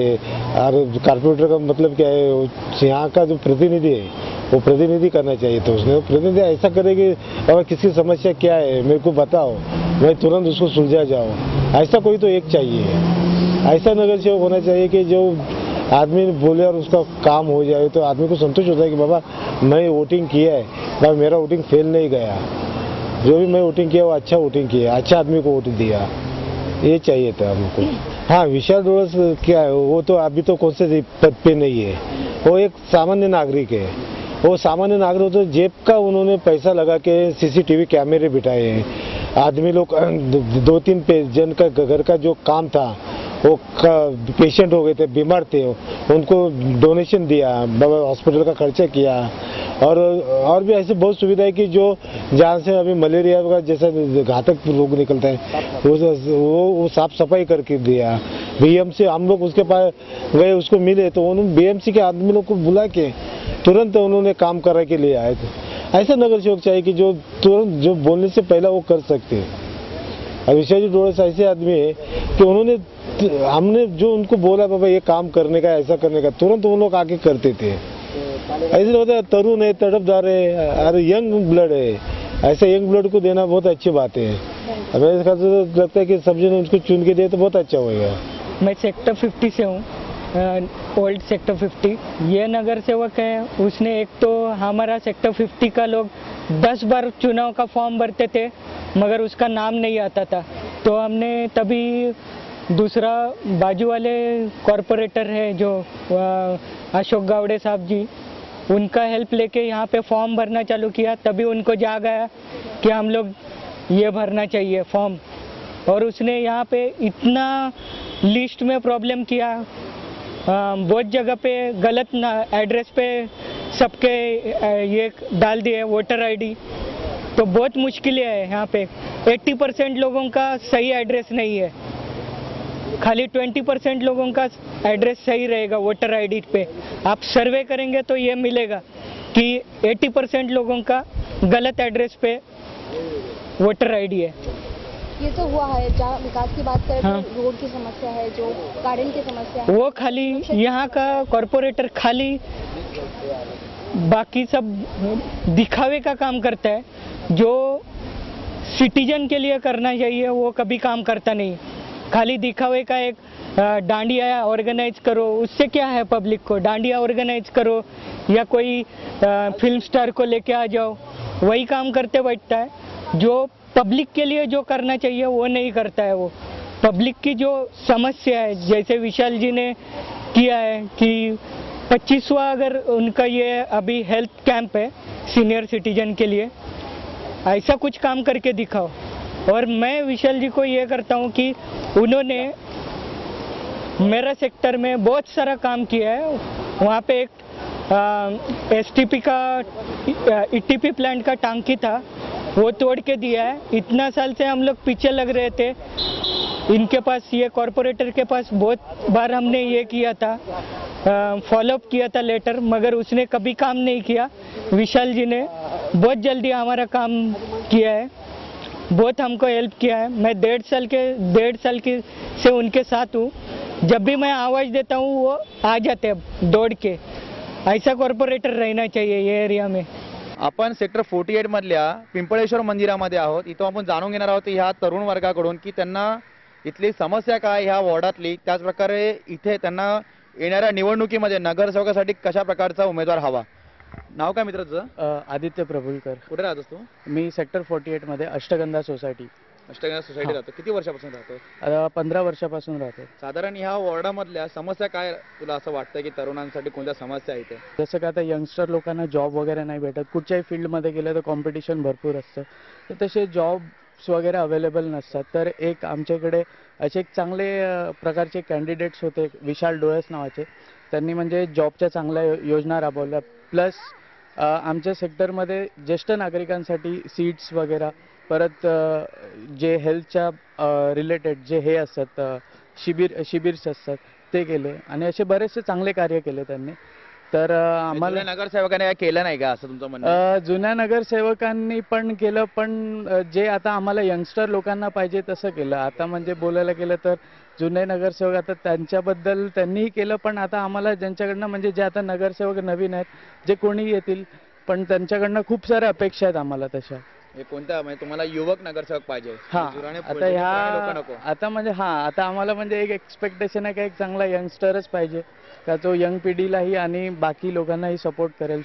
और कारपोरेटर का मतलब क्या है, यहाँ का जो प्रतिनिधि है वो प्रतिनिधि करना चाहिए। तो उसने प्रतिनिधि ऐसा करे कि अगर किसी समस्या क्या है मेरे को बताओ, मैं तुरंत उसको सुलझा जाऊँ, ऐसा कोई तो एक चाहिए। ऐसा नगर सेवक होना चाहिए कि जो आदमी बोले और उसका काम हो जाए तो आदमी को संतोष होता है कि बाबा मैं वोटिंग किया है, बाबा मेरा वोटिंग फेल नहीं गया, जो भी मैं वोटिंग किया वो अच्छा वोटिंग किया, अच्छा आदमी को वोट दिया, ये चाहिए था हमको। हाँ, विशाल डोळस क्या है, वो तो अभी तो कौन से पद पे नहीं है, वो एक सामान्य नागरिक है। वो सामान्य नागरिक तो जेब का उन्होंने पैसा लगा के CCTV कैमरे बिठाए हैं। आदमी लोग 2-3 जन का घर का जो काम था, वो पेशेंट हो गए थे, बीमार थे, उनको डोनेशन दिया, हॉस्पिटल का खर्चा किया। और भी ऐसे बहुत सुविधा है कि जो जहाँ से अभी मलेरिया का जैसा घातक रोग निकलता है वो साफ सफाई करके दिया। BMC हम लोग उसके पास गए, उसको मिले तो उन्होंने BMC के आदमी लोग को बुला के तुरंत उन्होंने काम करा के लिए आए थे। ऐसा नगर सेवक चाहिए कि जो तुरंत जो बोलने से पहले वो कर सकते हैं। और विशाल डोळस ऐसे आदमी है कि हमने जो उनको बोला बाबा ये काम करने का, ऐसा करने का, तुरंत वो लोग आके करते थे। ऐसे होता है, तरुण है, तड़पदार है और यंग ब्लड है, ऐसे यंग ब्लड को देना बहुत अच्छी बात है। मेरे ख्याल से लगता है कि सब जन उसको चुन के दे तो बहुत अच्छा होगा। मैं सेक्टर 50 से हूँ, ओल्ड सेक्टर 50। ये नगर सेवक है, उसने एक तो हमारा सेक्टर 50 का लोग 10 बार चुनाव का फॉर्म भरते थे मगर उसका नाम नहीं आता था, तो हमने तभी दूसरा बाजू वाले कॉरपोरेटर है जो अशोक गावड़े साहब जी, उनका हेल्प लेके यहाँ पे फॉर्म भरना चालू किया। तभी उनको जाग आया कि हम लोग ये भरना चाहिए फॉर्म, और उसने यहाँ पे इतना लिस्ट में प्रॉब्लम किया, बहुत जगह पे गलत एड्रेस पे सबके ये डाल दिए वोटर ID, तो बहुत मुश्किलें है यहाँ पे। 80% लोगों का सही एड्रेस नहीं है, खाली 20% लोगों का एड्रेस सही रहेगा वोटर ID पे। आप सर्वे करेंगे तो ये मिलेगा कि 80% लोगों का गलत एड्रेस पे वोटर ID है। ये तो हुआ है, जहाँ विकास की बात करें तो रोड की समस्या है, जो गार्डन की समस्या है, वो खाली यहाँ का कॉरपोरेटर खाली बाकी सब दिखावे का काम करता है, जो सिटीजन के लिए करना चाहिए वो कभी काम करता नहीं। खाली दिखावे का एक डांडिया ऑर्गेनाइज करो, उससे क्या है पब्लिक को, डांडिया ऑर्गेनाइज करो या कोई फिल्म स्टार को लेके आ जाओ, वही काम करते बैठता है। जो पब्लिक के लिए जो करना चाहिए वो नहीं करता है। वो पब्लिक की जो समस्या है, जैसे विशाल जी ने किया है कि 25वां अगर उनका ये अभी हेल्थ कैंप है सीनियर सिटीजन के लिए, ऐसा कुछ काम करके दिखाओ। और मैं विशाल जी को ये करता हूँ कि उन्होंने मेरा सेक्टर में बहुत सारा काम किया है। वहाँ पे एक STP का ETP प्लांट का टांकी था, वो तोड़ के दिया है। इतना साल से हम लोग पीछे लग रहे थे इनके पास, ये कॉरपोरेटर के पास बहुत बार हमने ये किया था, फॉलोअप किया था लेटर, मगर उसने कभी काम नहीं किया। विशाल जी ने बहुत जल्दी हमारा काम किया है, बहुत हमको हेल्प किया है। मैं 1.5 साल की से उनके साथ हूँ। जब भी मैं आवाज़ देता हूँ वो आ जाते हैं दौड़ के। ऐसा कॉर्पोरेटर रहना चाहिए ये एरिया में। आपण सेक्टर 48 मधल्या पिंपळेश्वर मंदिरामध्ये आहोत। इथं आपण जाणून घेणार आहोत ह्या तरुण वर्गाकडून की त्यांना इथली समस्या काय, ह्या वॉर्डातली, त्याच प्रकारे इथे त्यांना येणाऱ्या निवडणुकीमध्ये नगरसेवकासाठी कशा प्रकारचा उमेदवार हवा। नाव काय मित्र तुझं? आदित्य प्रभुलकर। कुठे राहतोस तू? मी सेक्टर 48 मध्ये अष्टगंधा सोसायटी राहतो। किती वर्षापासून राहतो? 15 वर्षापासून राहतो। साधारण ह्या वॉर्डामधल्या समस्या काय तुला असं वाटतं की तरुणांसाठी कोणत्या समस्या आहेत? जसं की आता यंगस्टर लोकांना जॉब वगैरे नाही भेटत, कुठच्याही फील्डमध्ये गेलं तर कॉम्पिटिशन भरपूर असतं, तर तसे जॉब्स वगैरे अवेलेबल नसतात। तर एक आमच्याकडे असे एक चांगले प्रकारचे कॅन्डिडेट्स होते विशाल डोळस नावाचे, त्यांनी म्हणजे जॉबच्या चांगल्या योजना राबवल्या। प्लस आमच्या सेक्टरमध्ये ज्येष्ठ नागरिकांसाठी सीट्स वगैरे, परत जे हेल्थच्या रिलेटेड जे हे असतात शिबिर्स असतात ते केले, आणि असे बरेचसे चांगले कार्य केले त्यांनी। तर आम्हाला जुन्या नगरसेवकाने काय केलं नाही का असं तुमचं म्हणणं आहे? जुन्या नगरसेवकांनी पण केलं, पण जे आता आम्हाला यंगस्टर लोकांना पाहिजे तसं केलं. आता म्हणजे बोलायला गेलं तर जुने नगरसेवक आता त्यांच्याबद्दल त्यांनीही केलं, पण आता आम्हाला ज्यांच्याकडनं म्हणजे जे आता नगरसेवक नवीन आहेत जे कोणी येतील, पण त्यांच्याकडनं खूप साऱ्या अपेक्षा आहेत आम्हाला तशा. हे कोणत्या म्हणजे तुम्हाला युवक नगरसेवक पाहिजे? हा जुने- आता जुने ह्या लोकं नको. आता म्हणजे आता आम्हाला म्हणजे एक एक्सपेक्टेशन आहे का एक चांगला यंगस्टरच पाहिजे का जो यंग पिढीलाही आणि बाकी लोकांनाही सपोर्ट करेल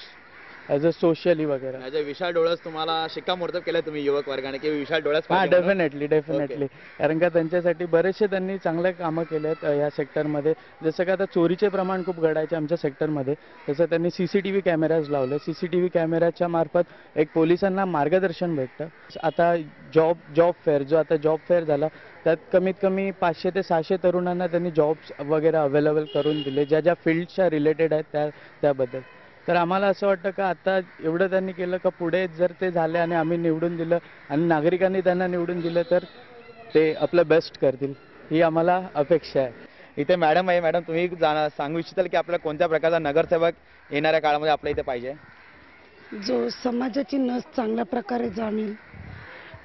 ॲज अ सोशली वगैरे. म्हणजे विशाल डोळस तुम्हाला शिक्कामोर्तब केलं तुम्ही युवक वर्गाने की विशाल डोळस हा पाहिजे म्हणून? डेफिनेटली कारण का त्यांच्यासाठी बरेचसे त्यांनी चांगले कामं केले आहेत या सेक्टरमध्ये. जसं का आता चोरीचे प्रमाण खूप घडायचे आमच्या सेक्टरमध्ये, तसं त्यांनी CCTV कॅमेराज लावले. CCTV कॅमेराच्या मार्फत एक पोलिसांना मार्गदर्शन भेटतं. आता जॉब फेअर जो आता जॉब फेअर झाला त्यात कमीत कमी 500 ते 600 तरुणांना त्यांनी जॉब्स वगैरे अवेलेबल करून दिले ज्या फील्डच्या रिलेटेड आहेत त्याबद्दल. तर आम्हाला असं वाटतं का आता एवढं त्यांनी केलं का पुढे जर ते झाले आणि आम्ही निवडून दिलं आणि नागरिकांनी त्यांना निवडून दिलं तर ते आपलं बेस्ट करतील, ही आम्हाला अपेक्षा आहे. इथे मॅडम आहे. मॅडम तुम्ही सांगू इच्छिताल की आपल्याला कोणत्या प्रकारचा नगरसेवक येणाऱ्या काळामध्ये आपल्या इथे पाहिजे? जो समाजाची नस चांगल्या प्रकारे जाणेल,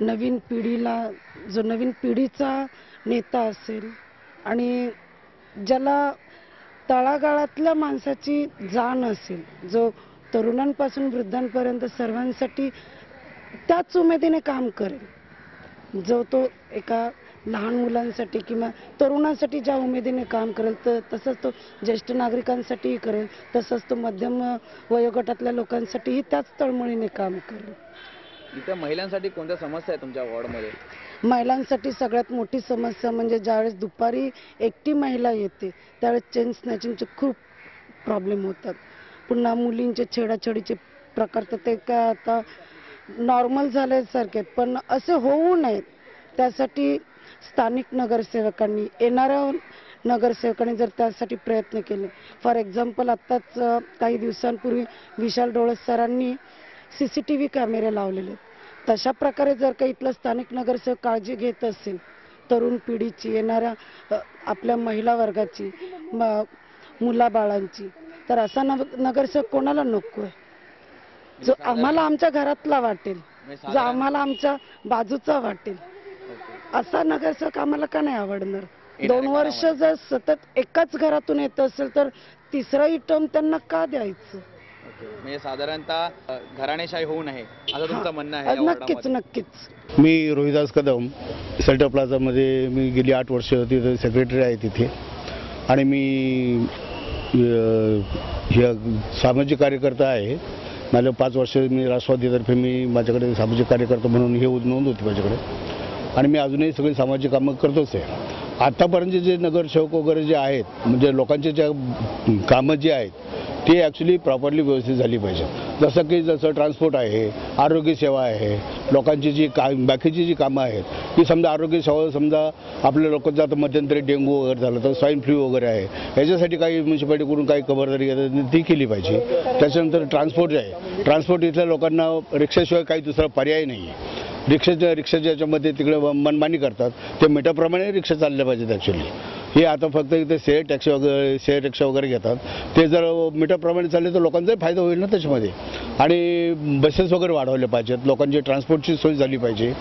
नवीन पिढीचा नेता असेल आणि ज्याला तळागाळातल्या माणसाची जाण असेल, जो तरुणांपासून वृद्धांपर्यंत सर्वांसाठी त्याच उमेदीने काम करेल, जो तो एका लहान मुलांसाठी किंवा तरुणांसाठी ज्या उमेदीने काम करेल तसंच तो ज्येष्ठ नागरिकांसाठीही करेल, तसंच तो मध्यम वयोगटातल्या लोकांसाठीही त्याच तळमळीने काम करेल. इथे महिलांसाठी कोणत्या समस्या आहेत तुमच्या वॉर्डमध्ये? महिलांसाठी सगळ्यात मोठी समस्या म्हणजे ज्यावेळेस दुपारी एकटी महिला येते त्यावेळेस चेन स्नॅचिंगचे खूप प्रॉब्लेम होतात. पुन्हा मुलींचे छेडाछेडीचे प्रकार तर ते काय आता नॉर्मल झाल्यासारखे आहेत, पण असे होऊ नयेत त्यासाठी स्थानिक नगरसेवकांनी, येणाऱ्या नगरसेवकांनी जर त्यासाठी प्रयत्न केले. फॉर एक्झाम्पल आत्ताच काही दिवसांपूर्वी विशाल डोळस सरांनी CCTV कॅमेरे लावलेले आहेत. तशा प्रकारे जर का इथला स्थानिक नगरसेवक काळजी घेत असेल तरुण पिढीची, येणाऱ्या आपल्या महिला वर्गाची, मुलाबाळांची, तर असा नगरसेवक कोणाला नको आहे, जो आम्हाला आमच्या घरातला वाटेल, जो आम्हाला आमच्या बाजूचा वाटेल, असा नगरसेवक आम्हाला का नाही आवडणार? 2 वर्ष जर सतत एकाच घरातून येत असेल तर तिसराही टर्म त्यांना का द्यायचं? म्हणजे साधारणतः घराणेशाही होऊ नये असं तुमचं म्हणणं आहे? नक्कीच. मी रोहिदास कदम सेल्टर प्लाझामध्ये मी गेली 8 वर्ष तिथे सेक्रेटरी आहे तिथे, आणि मी हे सामाजिक कार्यकर्ता आहे. माझं 5 वर्ष मी राष्ट्रवादीतर्फे मी माझ्याकडे सामाजिक कार्यकर्ता म्हणून हे नोंद होती माझ्याकडे, आणि मी अजूनही सगळी सामाजिक कामं करतोच आहे. आतापर्यंत जे नगरसेवक वगैरे जे आहेत म्हणजे लोकांचे ज्या कामं जी आहेत ती ॲक्च्युली प्रॉपरली व्यवस्थित झाली पाहिजे. जसं ट्रान्सपोर्ट आहे, आरोग्य सेवा आहे, लोकांची जी बाकीची जी कामं आहेत ती समजा आरोग्य सेवा, समजा आपल्या लोकांचं आता मध्यंतरी डेंग्यू वगैरे झालं तर स्वाईन फ्लू वगैरे आहे, याच्यासाठी काही म्युन्सिपालिटीकडून काही खबरदारी घेतात ती केली पाहिजे. त्याच्यानंतर ट्रान्सपोर्ट जे आहे, ट्रान्सपोर्ट इथल्या लोकांना रिक्षाशिवाय काही दुसरा पर्याय नाही आहे. रिक्षाच्या याच्यामध्ये तिकडे मनमानी करतात, ते मीटरप्रमाणे रिक्षा चालल्या पाहिजेत ॲक्च्युली. हे आता फक्त इथे शेअर रिक्षा वगैरे घेतात, ते जर मीटरप्रमाणे चालले तर लोकांचाही फायदा होईल ना त्याच्यामध्ये. आणि बसेस वगैरे वाढवल्या पाहिजेत, लोकांची ट्रान्सपोर्टची सोय झाली पाहिजे,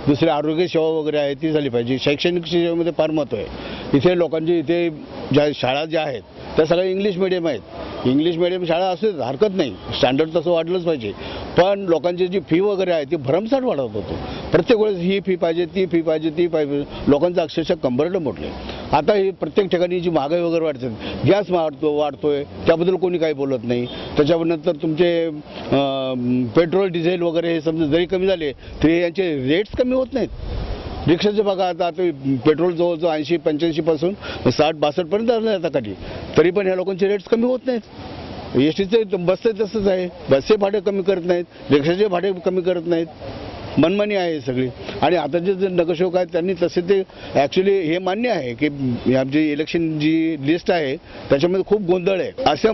दुसरी आरोग्य सेवा वगैरे आहे ती झाली पाहिजे. शैक्षणिक सेवेमध्ये फार महत्त्व आहे. इथे लोकांची इथे ज्या शाळा ज्या आहेत त्या सगळ्या इंग्लिश मिडियम आहेत. इंग्लिश मिडियम शाळा असेल हरकत नाही, स्टँडर्ड तसं वाढलंच पाहिजे, पण लोकांची जी फी वगैरे आहे ती भरमसाठ वाढवत होतो. प्रत्येक वेळेस ही फी पाहिजे, ती फी पाहिजे, ती पाहिजे, लोकांचं अक्षरशः कंबरडं मोडले. आता ही प्रत्येक ठिकाणी जी महागाई वगैरे वाढते, गॅस वाढतोय त्याबद्दल कोणी काही बोलत नाही. त्याच्यानंतर तुमचे पेट्रोल डिझेल वगैरे हे समजा जरी कमी झाले तरी यांचे रेट्स कमी होत नाहीत. रिक्षाचे बघा आता पेट्रोल जवळजवळ 80-85 60-62 पर्यंत आलं आता खाली, तरी पण ह्या लोकांचे रेट्स कमी होत नाहीत. एसटीचे बसचे तसंच आहे, बसचे भाडे कमी करत नाहीत, रिक्षाचे भाडे कमी करत नाहीत. मनमानी आहे सगळी. आणि आताचे जे नगरसेवक आहेत त्यांनी तसे ते ॲक्च्युली हे मान्य आहे की आमची इलेक्शन जी लिस्ट आहे त्याच्यामध्ये खूप गोंधळ आहे. असं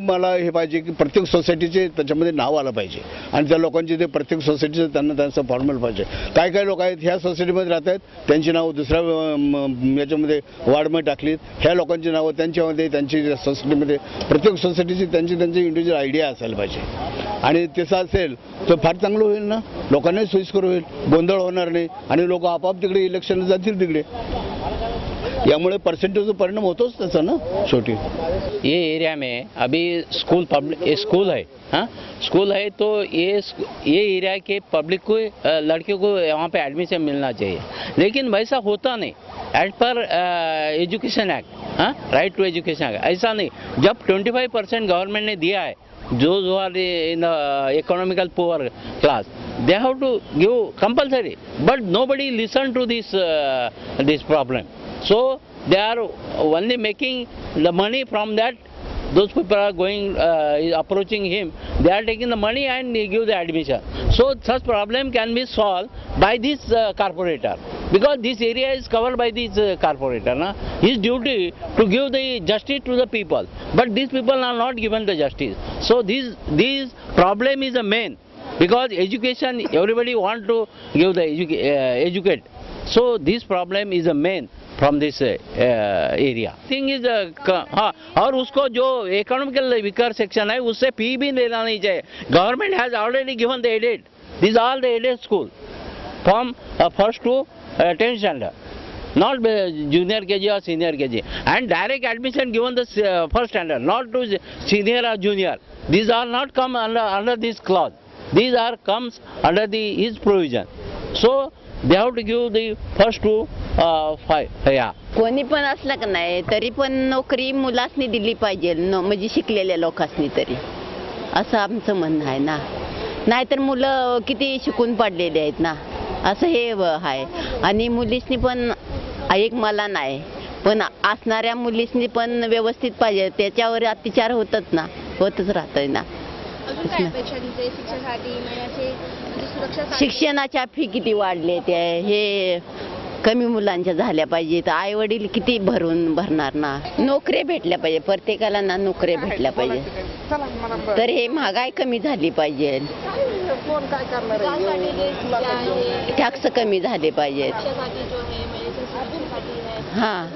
मला हे पाहिजे की प्रत्येक सोसायटीचे त्याच्यामध्ये नाव आलं पाहिजे आणि त्या लोकांचे ते प्रत्येक सोसायटीचं त्यांना त्यांचं फॉर्मल पाहिजे. काय लोक आहेत ह्या सोसायटीमध्ये राहत आहेत, त्यांची नावं दुसऱ्या याच्यामध्ये वार्डमध्ये टाकलीत, ह्या लोकांची नावं त्यांच्यामध्ये त्यांची सोसायटीमध्ये प्रत्येक सोसायटीची त्यांची इंडिव्हिज्युअल आयडिया असायला पाहिजे. आणि तसं असेल तर फार चांगलं होईल ना, लोकांनाही सोयीस्कर होईल, गोंधळ होणार नाही आणि लोक आपाप तिकडे इलेक्शनला जातील तिकडे. यामुळे पर्सेंटेजचा परिणाम होतोच त्याचा ना शेवटी. ये एरिया में अभी स्कूल है, हाँ स्कूल है, तो ये एरिया के पब्लिक को लड़कियों को वहाँ पे एडमिशन मिलना चाहिए, लेकिन वैसा होता नहीं. एज पर एजुकेशन एक्ट, हाँ राइट टू एजुकेशन एक्ट, ऐसा नहीं. जब 25% गवर्नमेंट ने दिया है जो are in economical poor class, they have to give compulsory, but nobody listen to this problem. So they are only making the money from that. Those people are going approaching him, they are taking the money and they give the admission. So such problem can be solved by this corporator, because this area is covered by this corporator. Na? His duty to give the justice to the people, but these people are not given the justice. So this problem is the main, because education everybody want to give the educate. So this problem is the main from this area. Thing is हाँ, और उसको जो economical weaker section है उससे fee भी लेना नहीं चाहिए. Government has already given the aided, this all the aided school from first to 10th standard, not junior KG or senior KG, and direct admission given the first standard, not to senior or junior. These are not come under this clause. These are comes under his provision. So they have to give the first to 5. Yeah. कोणी पण असलं का नाही तरी पण नोकरी मुलासनी दिली पाहिजे, म्हणजे शिकलेल्या लोकांनी तरी, असं आमचं म्हणणं आहे ना. नाहीतर मुलं किती शिकून पडलेले आहेत ना, असं हे आहे. आणि मुलीसनी पण एक मला नाही, पण असणाऱ्या मुलीसनी पण व्यवस्थित पाहिजे, त्याच्यावर अत्याचार होतच राहतंय ना. शिक्षणाच्या फी किती वाढले ते, हे कमी मुलांच्या झाल्या पाहिजेत. आई वडील किती भरणार ना. नोकरी भेटल्या पाहिजे प्रत्येकाला ना, नोकरी भेटल्या पाहिजे, तर हे महागाई कमी झाली पाहिजे, टॅक्स कमी झाले पाहिजेत. हां,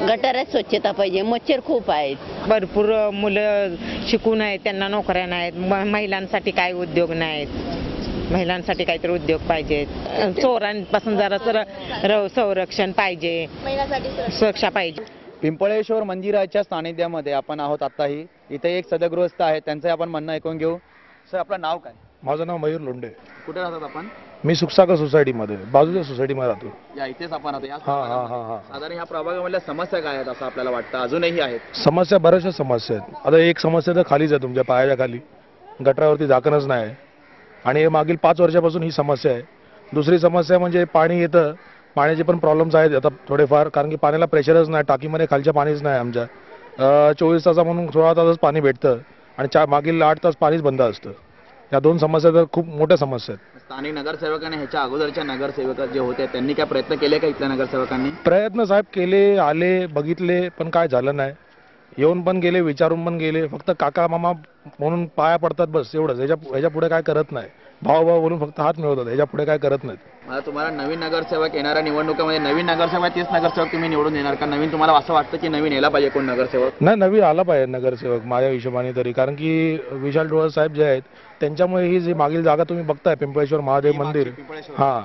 गटारात स्वच्छता पाहिजे, मच्छर खूप आहेत. भरपूर मुलं शिकून आहेत, त्यांना नोकऱ्या नाहीत. महिलांसाठी काय उद्योग नाहीत, महिलांसाठी काहीतरी उद्योग पाहिजेत. चोरांपासून जरा संरक्षण पाहिजे, सुरक्षा पाहिजे. पिंपळेश्वर मंदिराच्या सानिध्यामध्ये आपण आहोत आताही. इथे एक सदगृहस्थ आहे, त्यांचं आपण म्हणणं ऐकून घेऊ. सर, आपलं नाव काय? माझं नाव मयूर लोंढे. कुठे राहतात आपण? मी सुखसागर सोसायटीमध्ये, बाजूच्या सोसायटीमध्ये राहतो. या इथेच आपण राहतो. हां. साधारण या प्रभागामधल्या समस्या काय आहेत असं आपल्याला वाटतं? अजूनही आहेत समस्या, बऱ्याचशा समस्या आहेत. आता एक समस्या तर खालीच आहे, तुमच्या पायाच्या खाली गटारावरती झाकणच नाही आहे, आणि हे मागील 5 वर्षापासून ही समस्या आहे. दुसरी समस्या म्हणजे पाणी येतं, पाण्याचे पण प्रॉब्लेम्स आहेत आता थोडेफार, कारण की पाण्याला प्रेशरच नाही, टाकीमध्ये खालच्या पाणीच नाही आमच्या. 24 तासा म्हणून 16 तासच पाणी भेटतं आणि मागील 8 तास पाणीच बंद असतं. या 2 समस्या तर खूप मोठ्या समस्या आहेत. स्थानिक नगरसेवकांनी ह्याच्या अगोदरच्या नगरसेवक जे होते त्यांनी काय प्रयत्न केले का इथल्या नगरसेवकांनी? प्रयत्न साहेब केले, आले, बघितले, पण काय झालं नाही. येऊन पण गेले, विचारून पण गेले, फक्त काका मामा म्हणून पाया पडतात बस, एवढंच. ह्याच्या पुढे काय करत नाही. भाऊ बोलून फक्त हात मिळवतात, ह्याच्या पुढे काय करत नाहीत. मला तुम्हाला नवीन नगरसेवक येणाऱ्या निवडणुकीमध्ये नवीन नगरसेवक, तेच नगरसेवक तुम्ही निवडून येणार का? नवीन तुम्हाला असं वाटतं की नवीन यायला पाहिजे कोण नगरसेवक? नाही, नवीन आला पाहिजे नगरसेवक माझ्या हिशोबाने तरी, कारण की विशाल डोळे साहेब जे आहेत त्यांच्यामुळे ही जी मागील जागा तुम्ही बघताय पिंपळेश्वर महादेव मंदिर, हां,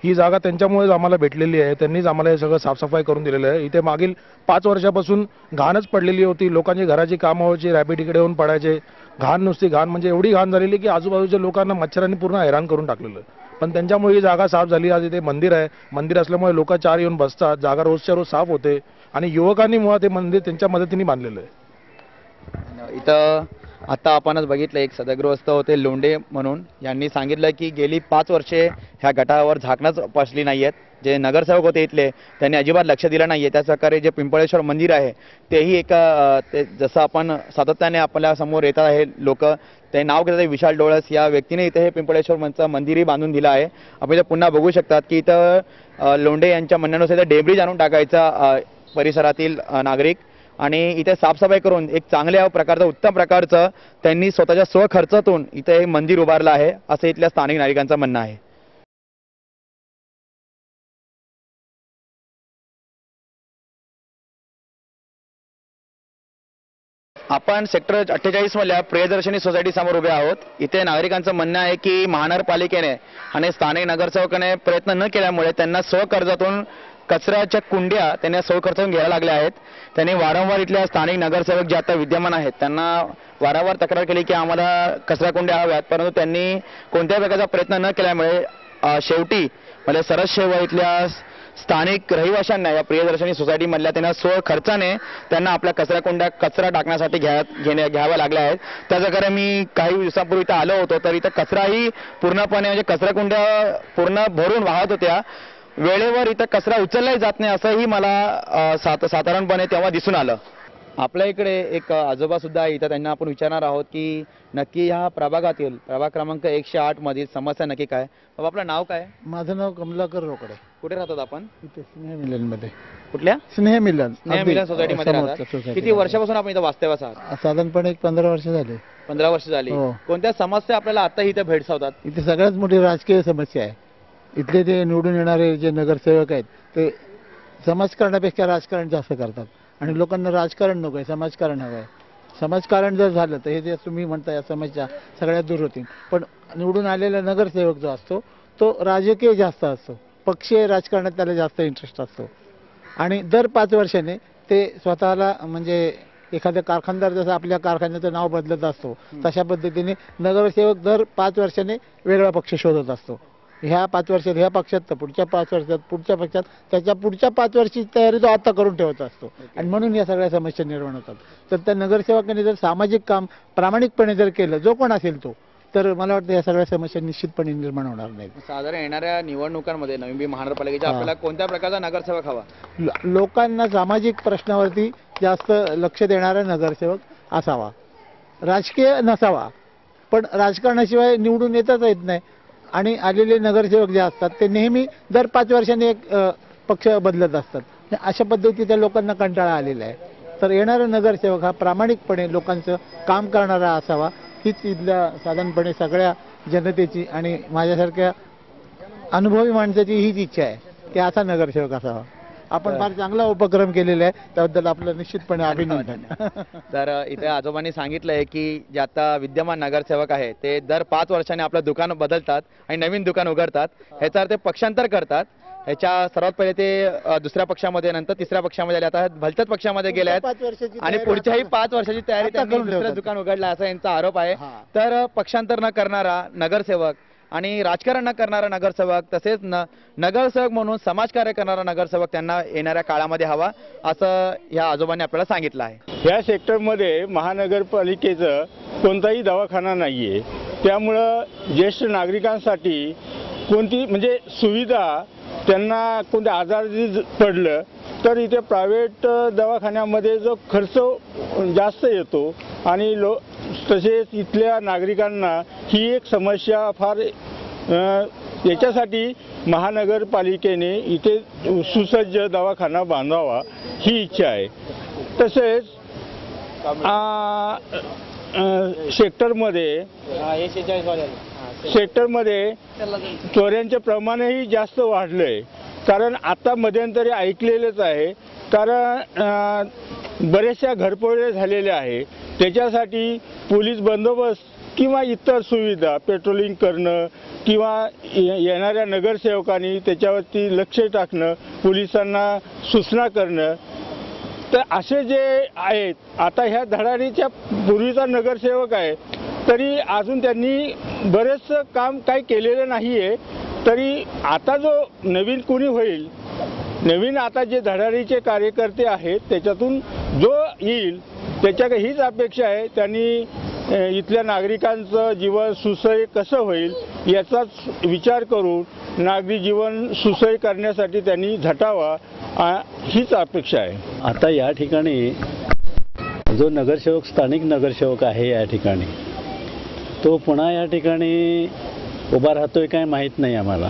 ही जागा त्यांच्यामुळेच आम्हाला भेटलेली आहे. त्यांनीच आम्हाला हे सगळं साफसफाई करून दिलेलं आहे. इथे मागील 5 वर्षापासून घाणच पडलेली होती. लोकांची घराची कामं व्हायची, रॅपिड इकडे येऊन पडायचे. घाण, नुसती घाण, म्हणजे एवढी घाण झालेली की आजूबाजूच्या लोकांना मच्छरांनी पूर्ण हैराण करून टाकलेलं. पण त्यांच्यामुळे ही जागा साफ झाली. आज इथे मंदिर आहे, मंदिर असल्यामुळे लोक 4 येऊन बसतात, जागा रोजच्या रोज साफ होते, आणि युवकांनी मुळात हे मंदिर त्यांच्या मदतीने बांधलेलं आहे. इथं आता आपणच बघितलं, एक सदगृहस्थ होते लोंढे म्हणून, यांनी सांगितलं की गेली 5 वर्षे ह्या गटारावर झाकणंच बसली नाही आहेत. जे नगरसेवक होते इथले त्यांनी अजिबात लक्ष दिलं नाही आहे. त्याच प्रकारे जे पिंपळेश्वर मंदिर आहे तेही ते जसं आपण सातत्याने आपल्या समोर येत आहे लोक, ते नाव घेतात विशाल डोळस या व्यक्तीने इथे हे पिंपळेश्वर मंदिरही बांधून दिलं आहे. आपण इथं पुन्हा बघू शकतात की इथं लोंढे यांच्या म्हणण्यानुसार इथं डेब्रिज आणून टाकायचा परिसरातील नागरिक, आणि इथे साफसफाई करून एक चांगल्या प्रकारचं उत्तम प्रकारचं त्यांनी स्वतःच्या स्वखर्चातून इथे हे मंदिर उभारलं आहे असं इथल्या स्थानिक नागरिकांचं म्हणणं आहे. आपण सेक्टर 48 मधल्या प्रियदर्शनी सोसायटी समोर उभे आहोत. इथे नागरिकांचं म्हणणं आहे की महानगरपालिकेने आणि स्थानिक नगरसेवकाने प्रयत्न न केल्यामुळे त्यांना स्वखर्चातून कचऱ्याच्या कुंड्या त्यांना स्वखर्चातून घ्यायला लागल्या आहेत. त्यांनी वारंवार इथल्या स्थानिक नगरसेवक जे आता विद्यमान आहेत त्यांना वारंवार तक्रार केली की आम्हाला कचरा कुंड्या हव्यात, परंतु त्यांनी कोणत्याही प्रकारचा प्रयत्न न केल्यामुळे शेवटी म्हणजे सरसशेवा इथल्या स्थानिक रहिवाशांना या प्रियदर्शनी सोसायटीमधल्या त्यांना स्वखर्चाने त्यांना आपल्या कचरा टाकण्यासाठी घ्याव्या लागल्या आहेत. त्याच प्रकारे मी काही दिवसांपूर्वी इथं आलो होतो तर इथं कचराही पूर्णपणे म्हणजे कचरा कुंड्या पूर्ण भरून वाहत होत्या. वेळेवर इथं कचरा उचललाही जात नाही असंही मला साधारणपणे तेव्हा दिसून आलं. आपल्या इकडे एक आजोबा सुद्धा आहे इथं, त्यांना आपण विचारणार आहोत की नक्की ह्या प्रभागातील प्रभाग क्रमांक 108 मधील समस्या नक्की काय. बाबा आपलं नाव काय? माझं नाव कमलाकर रोकडे. कुठे राहतात आपण? इथे स्नेह मिलन मध्ये. कुठल्या? स्नेह मिलन सोसायटीमध्ये राहतात. किती वर्षापासून आपण इथं वास्तव्यास आहात? साधारणपणे 15 वर्ष झाले. 15 वर्ष झाली. कोणत्या समस्या आपल्याला आता इथे भेडसावतात? इथे सगळ्यात मोठी राजकीय समस्या आहे. इथले ते निवडून येणारे जे नगरसेवक आहेत ते समाजकारणापेक्षा राजकारण जास्त करतात आणि लोकांना राजकारण नको आहे, समाजकारण हवं आहे. समाजकारण जर झालं तर हे जे तुम्ही म्हणता या समस्या सगळ्या दूर होतील. पण निवडून आलेला नगरसेवक जो असतो तो राजकीय जास्त असतो, पक्षीय राजकारणात त्याला जास्त इंटरेस्ट असतो आणि दर 5 वर्षाने ते स्वतःला म्हणजे एखाद्या कारखानदार जसं आपल्या कारखान्याचं नाव बदलत असतो तशा पद्धतीने नगरसेवक दर 5 वर्षाने वेगळा पक्ष शोधत असतो. ह्या 5 वर्षात ह्या पक्षात तर पुढच्या 5 वर्षात पुढच्या पक्षात त्याच्या पुढच्या 5 वर्षाची तयारी तो आता करून ठेवत असतो आणि म्हणून या सगळ्या समस्या निर्माण होतात. तर त्या नगरसेवकाने जर सामाजिक काम प्रामाणिकपणे जर केलं जो कोण असेल तो, तर मला वाटतं या सगळ्या समस्या निश्चितपणे निर्माण होणार नाहीत. साधारण येणाऱ्या निवडणुकांमध्ये नवी महानगरपालिकेच्या आपल्याला कोणत्या प्रकारचा नगरसेवक हवा? लोकांना सामाजिक प्रश्नावरती जास्त लक्ष देणारा नगरसेवक असावा, राजकीय नसावा. पण राजकारणाशिवाय निवडून येताच येत नाही आणि आलेले नगरसेवक जे असतात ते नेहमी दर 5 वर्षांनी एक पक्ष बदलत असतात. अशा पद्धतीच्या लोकांना कंटाळा आलेला आहे. तर येणारा नगरसेवक हा प्रामाणिकपणे लोकांचं काम करणारा असावा हीच इथल्या साधारणपणे सगळ्या जनतेची आणि माझ्यासारख्या अनुभवी माणसाची हीच इच्छा आहे की असा नगरसेवक असावा. आपण फार चांगला उपक्रम केलेला आहे त्याबद्दल आपलं निश्चितपणे अभिनंदन. तर इथे आजोबांनी सांगितलंय की जे आता विद्यमान नगरसेवक आहे ते दर 5 वर्षांनी आपलं दुकान बदलतात आणि नवीन दुकान उघडतात. ह्याचा अर्थ पक्षांतर करतात. ह्याच्या सर्वात पहिले ते दुसऱ्या पक्षामध्ये, नंतर तिसऱ्या पक्षामध्ये आले, आता भलत्याच पक्षामध्ये गेले आहेत आणि पुढच्याही 5 वर्षाची तयारी त्यांनी दुसरं दुकान उघडलं असा यांचा आरोप आहे. तर पक्षांतर न करणारा नगरसेवक आणि राजकारण न करणारा नगरसेवक तसेच नगरसेवक म्हणून समाजकार्य करणारा नगरसेवक त्यांना येणाऱ्या काळामध्ये हवा असं ह्या आजोबांनी आपल्याला सांगितलं आहे. ह्या सेक्टरमध्ये महानगरपालिकेचं कोणताही दवाखाना नाही आहे, त्यामुळं ज्येष्ठ नागरिकांसाठी कोणती म्हणजे सुविधा त्यांना कोणत्या आजार पडलं तर इथे प्रायव्हेट दवाखान्यामध्ये जो खर्च जास्त येतो आणि तसेच इथल्या नागरिकांना ही एक समस्या फार याच्यासाठी महानगरपालिकेने इथे सुसज्ज दवाखाना बांधावा ही इच्छा आहे. तसेच सेक्टरमध्ये चोऱ्यांचे प्रमाणही जास्त वाढलंय. कारण आता मध्यंतरी ऐकलेलंच आहे, कारण बरेचशा घरफोड्या झालेल्या आहे. त्याच्यासाठी पोलीस बंदोबस्त किंवा इतर सुविधा पेट्रोलिंग करणं किंवा येणाऱ्या नगरसेवकांनी त्याच्यावरती लक्ष टाकणं, पोलिसांना सूचना करणं. तर असे जे आहेत आता ह्या धडाडीच्या पूर्वीचा नगरसेवक आहे तरी अजून त्यांनी बरेचसं काम काही केलेलं नाही आहे. तरी आता जो नवीन कोणी होईल, नवीन आता जे धडाडीचे कार्यकर्ते आहेत त्याच्यातून जो येईल त्याच्याकडे हीच अपेक्षा आहे त्यांनी इथल्या नागरिकांचं जीवन सुसह्य कसं होईल याचाच विचार करून नागरी जीवन सुसह्य करण्यासाठी त्यांनी झटावा हीच अपेक्षा आहे. आता या ठिकाणी जो नगरसेवक स्थानिक नगरसेवक आहे या ठिकाणी तो पुन्हा या ठिकाणी उभा राहतोय काय माहीत नाही आम्हाला,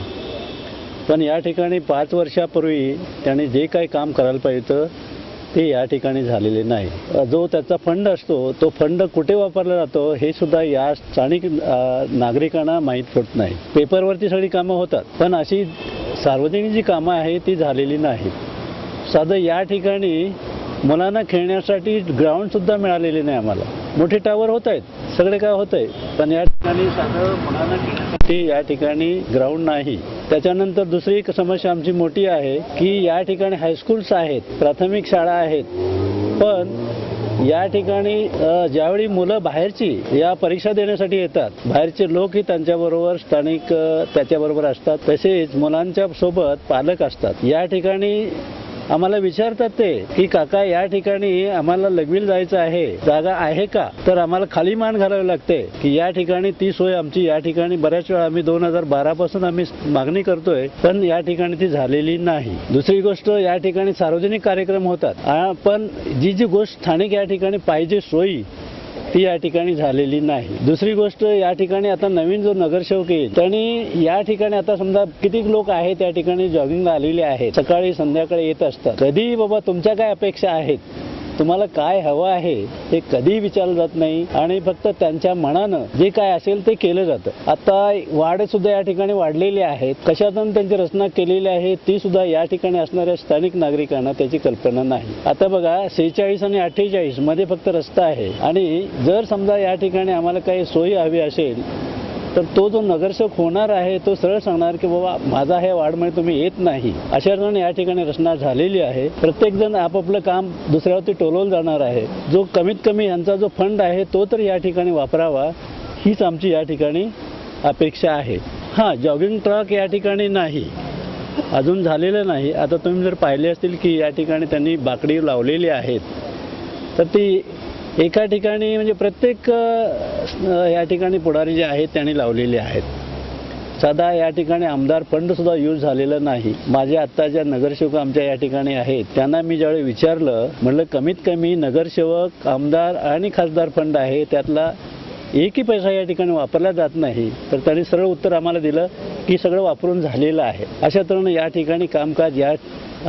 पण या ठिकाणी 5 वर्षापूर्वी त्याने जे काही काम करायला पाहिजे होतं ते या ठिकाणी झालेले नाही. जो त्याचा फंड असतो तो फंड कुठे वापरला जातो हे सुद्धा या स्थानिक नागरिकांना माहीत पडत नाही. पेपरवरती सगळी कामं होतात पण अशी सार्वजनिक जी कामं आहेत ती झालेली नाहीत. साधं या ठिकाणी मुलांना खेळण्यासाठी ग्राउंडसुद्धा मिळालेले नाही आम्हाला. मोठे टावर होत आहेत, सगळे काय होत आहे, पण या ठिकाणी साधं मुलांना खेळण्यासाठी या ठिकाणी ग्राउंड नाही. त्याच्यानंतर दुसरी एक समस्या आमची मोठी आहे की या ठिकाणी हायस्कूल्स आहेत, प्राथमिक शाळा आहेत, पण या ठिकाणी ज्यावेळी मुलं बाहेरची या परीक्षा देण्यासाठी येतात, बाहेरचे लोकही त्यांच्याबरोबर स्थानिक त्याच्याबरोबर असतात, तसेच मुलांच्या सोबत पालक असतात. या ठिकाणी आम्हाला विचारतात ते की काका या ठिकाणी आम्हाला लघवीला जायचं आहे, जागा आहे का? तर आम्हाला खाली मान घालावी लागते की या ठिकाणी ती सोय आमची या ठिकाणी बऱ्याच वेळा आम्ही 2012 पासून आम्ही मागणी करतोय पण या ठिकाणी ती झालेली नाही. दुसरी गोष्ट या ठिकाणी सार्वजनिक कार्यक्रम होतात पण जी गोष्ट स्थानिक या ठिकाणी पाहिजे सोयी ती या ठिकाणी झालेली नाही. दुसरी गोष्ट या ठिकाणी आता नवीन जो नगरसेवक येईल त्यांनी या ठिकाणी आता समजा किती लोक आहेत त्या ठिकाणी जॉगिंगला आलेले आहेत, सकाळी संध्याकाळी येत असतात. कधी बाबा तुमच्या काय अपेक्षा आहेत, तुम्हाला काय हवं आहे हे कधी विचारलं जात नाही आणि फक्त त्यांच्या मनानं जे काय असेल ते केलं जातं. आता वाढ सुद्धा या ठिकाणी वाढलेली आहेत, कशातून त्यांची रचना केलेली आहे ती सुद्धा या ठिकाणी असणाऱ्या स्थानिक नागरिकांना त्याची कल्पना नाही. आता बघा 46 आणि 48 मध्ये फक्त रस्ता आहे आणि जर समजा या ठिकाणी आम्हाला काही सोयी हवी असेल तर तो जो नगरसेवक होणार आहे तो सरळ सांगणार की बाबा माझा ह्या वार्डमध्ये तुम्ही येत नाही. अशा अर्थाने या ठिकाणी रचना झालेली आहे. प्रत्येक जण आपापलं काम दुसऱ्यावरती टोलवलं जाणार आहे. जो कमीत कमी यांचा जो फंड आहे तो तर या ठिकाणी वापरावा हीच आमची या ठिकाणी अपेक्षा आहे. हां, जॉगिंग ट्रॅक या ठिकाणी नाही, अजून झालेलं नाही. आता तुम्ही जर पाहिले असतील की या ठिकाणी त्यांनी बाकडी लावलेली आहेत तर ती एका ठिकाणी म्हणजे प्रत्येक या ठिकाणी पुढारी जे आहेत त्यांनी लावलेले आहेत. साधा या ठिकाणी आमदार फंडसुद्धा यूज झालेलं नाही. माझे आत्ता ज्या नगरसेवक आमच्या या ठिकाणी आहेत त्यांना मी ज्यावेळी विचारलं म्हटलं कमीत कमी नगरसेवक, आमदार आणि खासदार फंड आहे त्यातला एकही पैसा या ठिकाणी वापरला जात नाही, तर त्यांनी सरळ उत्तर आम्हाला दिलं की सगळं वापरून झालेलं आहे. अशा तऱ्हेने या ठिकाणी कामकाज या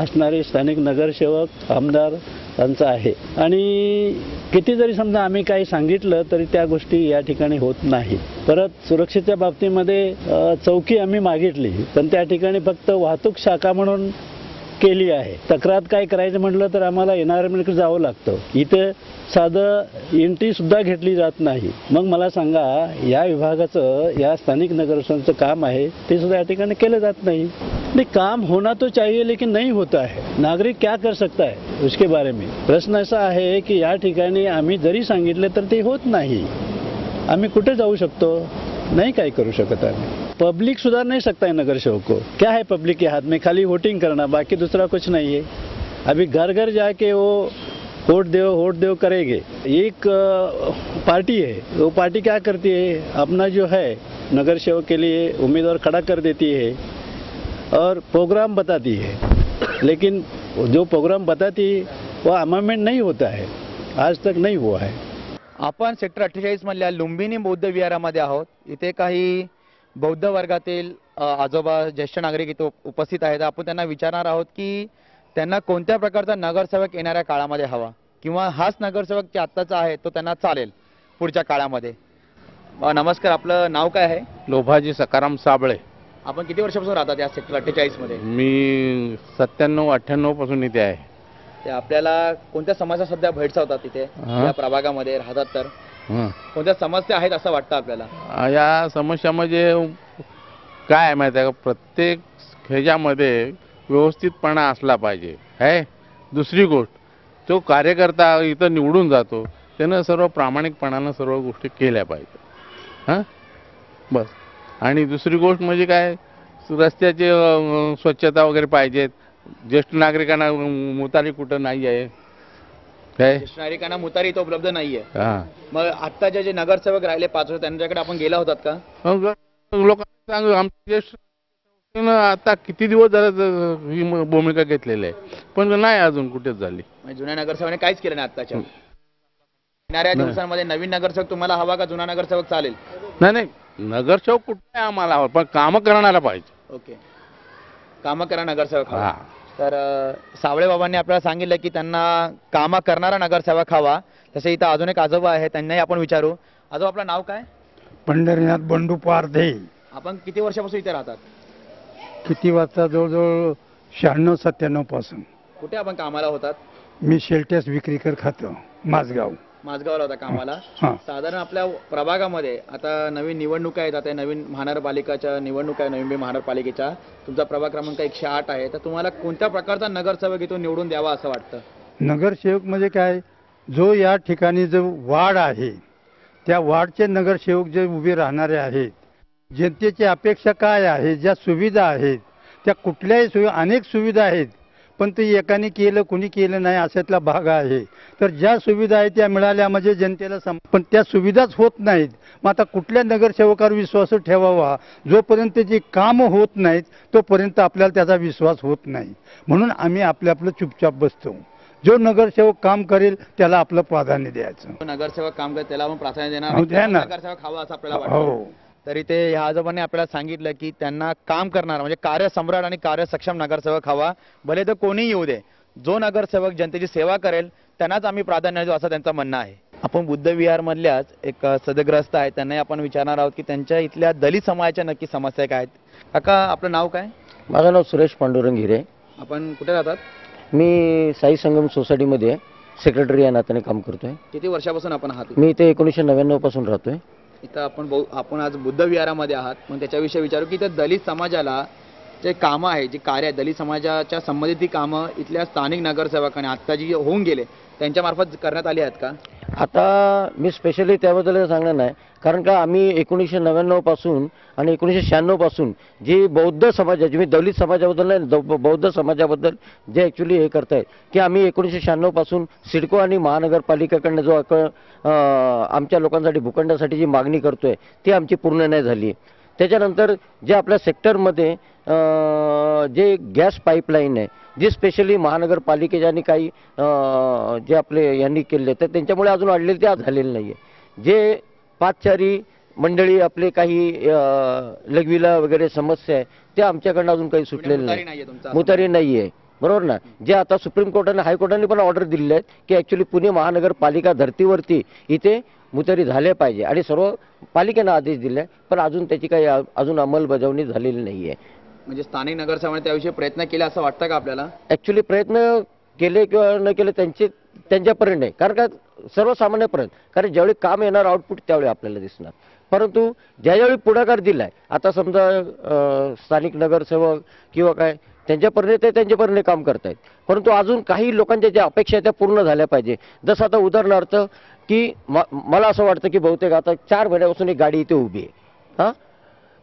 असणारे स्थानिक नगरसेवक, आमदार त्यांचं आहे आणि किती जरी समजा आम्ही काही सांगितलं तरी त्या गोष्टी या ठिकाणी होत नाही. परत सुरक्षेच्या बाबतीमध्ये चौकी आम्ही मागितली पण त्या ठिकाणी फक्त वाहतूक शाखा म्हणून केली आहे. तक्रार काय करायचं म्हटलं तर आम्हाला एनआरएमकडे जावं लागतं. इथे साधं एंट्री सुद्धा घेतली जात नाही. मग मला सांगा या विभागाचं या स्थानिक नगरसेवकांचं काम आहे ते सुद्धा या ठिकाणी केलं जात नाही. नहीं, काम होना तो चाहिए लेकिन नहीं होता है. नागरिक क्या कर सकता है उसके बारे में प्रश्न असा आहे की या ठिकाणी आम्ही जरी सांगितले तर ते होत नाही. आम्ही कुठे जाऊ शकतो? नहीं काय करू शकत आम्ही. पब्लिक सुधार नहीं सकता है नगरसेवक को. क्या है पब्लिक के हाथ में? खाली वोटिंग करना, बाकी दूसरा कुछ नहीं है. अभी घर घर जाके वो वोट दो करेंगे. एक पार्टी है, वो पार्टी क्या करती है अपना जो है नगरसेवक के लिए उम्मीदवार खड़ा कर देती है और प्रोग्राम बताती है, लेकिन जो प्रोग्राम बताती है वो अमेंडमेंट नहीं होता है, आज तक नहीं हुआ है. आपण सेक्टर 48 मधल्या लुंबिनी बौद्ध विहारामध्ये आहोत. इथे काही बौद्ध वर्गातील आजोबा ज्येष्ठ नागरिक इथे उपस्थित आहेत. आपण त्यांना विचारणार आहोत की त्यांना कोणत्या प्रकारचा नगरसेवक येणाऱ्या काळामध्ये हवा किंवा हाच नगरसेवक जे आत्ताचा आहे तो त्यांना चालेल पुढच्या काळामध्ये. नमस्कार, आपलं नाव काय आहे? लोभाजी सकाराम साबळे. आपण किती वर्षापासून राहतात या सेक्टर 48 मध्ये? मी 97-98 पासून इथे आहे. ते आपल्याला कोणत्या समस्या सध्या भेडसावतात तिथे या प्रभागामध्ये राहतात तर कोणत्या समस्या आहेत असं वाटतं आपल्याला? या समस्या म्हणजे काय आहे माहिती आहे का, प्रत्येक ह्याच्यामध्ये व्यवस्थितपणा असला पाहिजे आहे. दुसरी गोष्ट, तो कार्यकर्ता इथं निवडून जातो त्यानं सर्व प्रामाणिकपणानं सर्व गोष्टी केल्या पाहिजे. हां बस. आणि दुसरी गोष्ट म्हणजे काय, रस्त्याची स्वच्छता वगैरे पाहिजेत. ज्येष्ठ नागरिकांना मुतारी कुठं नाही आहे, काय ज्येष्ठ नागरिकांना मुतारी इथं उपलब्ध नाहीये. हा मग आत्ताचे जे नगरसेवक राहिले 5 वर्ष त्यांच्याकडे आपण गेला होतात का? मग लोकांना सांगू आमच्या ज्येष्ठ आता किती दिवस झाले ही भूमिका घेतलेली आहे, पण नाही अजून कुठेच झाली. म्हणजे जुन्या नगरसेवकाने काहीच केलं नाही आत्ताच्या. येणाऱ्या दिवसांमध्ये नवीन नगरसेवक तुम्हाला हवा का जुना नगरसेवक चालेल? नाही नगरसेवक कुठे आम्हाला हवं, पण कामं करणारा पाहिजे. ओके, कामं करा नगरसेवक हवा. तर सावळे बाबांनी आपल्याला सांगितलं की त्यांना कामं करणारा नगरसेवक हवा. तसे इथं अजून एक आजोबा आहे, त्यांनाही आपण विचारू. आजोबा आपलं नाव काय? पंढरीनाथ बंडू पारधे. आपण किती वर्षापासून इथे राहतात? किती वाजता? जवळजवळ 96-97 पासून. कुठे आपण कामाला होतात? मी शेलटेस विक्रीकर खातो, माझगावला होता कामाला. साधारण आपल्या प्रभागामध्ये आता नवीन निवडणुका आहेत, आता नवीन महानगरपालिकाच्या निवडणूक आहे, नवी मुंबई महानगरपालिकेच्या. तुमचा प्रभाग क्रमांक 108 आहे. तर तुम्हाला कोणत्या प्रकारचा नगरसेवक इथून निवडून द्यावा असं वाटतं? नगरसेवक म्हणजे काय, जो या ठिकाणी जो वार्ड आहे त्या वार्डचे नगरसेवक जे उभे राहणारे आहेत, जनतेची अपेक्षा काय आहे, ज्या सुविधा आहेत त्या कुठल्याही अनेक सुविधा आहेत, पण ते एकाने केलं कोणी केलं नाही अशातला भाग आहे. तर ज्या सुविधा आहेत त्या मिळाल्या म्हणजे जनतेला पण त्या सुविधाच होत नाहीत. मग आता कुठल्या नगरसेवकावर विश्वास ठेवावा? जोपर्यंत जे कामं होत नाहीत तोपर्यंत आपल्याला त्याचा विश्वास होत नाही. म्हणून आम्ही आपलं चुपचाप बसतो. जो नगरसेवक काम करेल त्याला आपलं प्राधान्य द्यायचं. नगरसेवक काम करेल त्याला आपण प्राधान्य हो, द्या ना. नगरसेवक हवा असं आपल्याला वाटतं. तरी ते ह्या आजोबांनी आपल्याला सांगितलं की त्यांना काम करणार म्हणजे कार्यसम्राट आणि कार्यसक्षम नगरसेवक हवा. भले तर कोणी येऊ दे, जो नगरसेवक जनतेची सेवा करेल त्यांनाच आम्ही प्राधान्य देऊ असं त्यांचं म्हणणं आहे. आपण बुद्ध विहार मधल्याच एक सदग्रस्त आहेत, त्यांनाही आपण विचारणार आहोत की त्यांच्या इथल्या दलित समाजाच्या नक्की समस्या काय आहेत. काका आपलं नाव काय? माझं नाव सुरेश पांडुरंग हिरे. आपण कुठे राहतात? मी साई संगम सोसायटीमध्ये सेक्रेटरी या नात्याने काम करतोय. किती वर्षापासून आपण आहात? मी इथे 1999 पासून राहतोय. इथं आपण आज बुद्ध विहारामध्ये आहात, मग त्याच्याविषयी विचारू की इथं दलित समाजाला जे कामं आहे, जी कार्य आहे, दलित समाजाच्या संबंधित ती कामं इथल्या स्थानिक नगरसेवकांनी आत्ता जी होऊन गेले त्यांच्यामार्फत करण्यात आली आहेत का? आता मी स्पेशली त्याबद्दल सांगणार नाही, कारण का आम्ही 1999 पासून आणि 1996 पासून जी बौद्ध समाजाची, मी दलित समाजाबद्दल नाही, बौद्ध समाजाबद्दल जे ॲक्च्युली हे करतायत की आम्ही 1996 पासून सिडको आणि महानगरपालिकेकडनं जो आमच्या लोकांसाठी भूखंडासाठी जी मागणी करतोय ती आमची पूर्ण नाही झाली. त्याच्यानंतर जे आपल्या सेक्टरमध्ये जे गॅस पाईपलाईन आहे जी स्पेशली महानगरपालिकेच्या आणि काही जे आपले यांनी केले तर त्यांच्यामुळे अजून अडलेले ते झालेले नाही आहे. जे पादचारी मंडळी आपले काही लघवीला वगैरे समस्या आहे त्या आमच्याकडनं अजून काही सुटलेलं नाही, मुतारी नाही आहे. बरोबर ना. जे आता सुप्रीम कोर्टाने हायकोर्टाने पण ऑर्डर दिलेले आहेत की ॲक्च्युली पुणे महानगरपालिका धर्तीवरती इथे मुतारी झाले पाहिजे आणि सर्व पालिकेनं आदेश दिले, पण अजून त्याची काही अजून अंमलबजावणी झालेली नाही आहे. म्हणजे स्थानिक नगरसेवकांनी त्याविषयी प्रयत्न केले असं वाटतं का आपल्याला? ॲक्च्युली प्रयत्न केले किंवा न केले त्यांच्यापर्यंत नाही, कारण का सर्वसामान्यपर्यंत, कारण ज्यावेळी काम येणार आउटपुट त्यावेळी आपल्याला दिसणार. परंतु ज्यावेळी पुढाकार दिलाय, आता समजा स्थानिक नगरसेवक किंवा काय त्यांच्यापर्यंत ते त्यांच्यापर्यंत काम करतायत, परंतु अजून काही लोकांच्या ज्या अपेक्षा त्या पूर्ण झाल्या पाहिजे. जसं आता उदाहरणार्थ की मला असं वाटतं की बहुतेक आता 4 महिन्यापासून एक गाडी इथे उभी आहे. हां,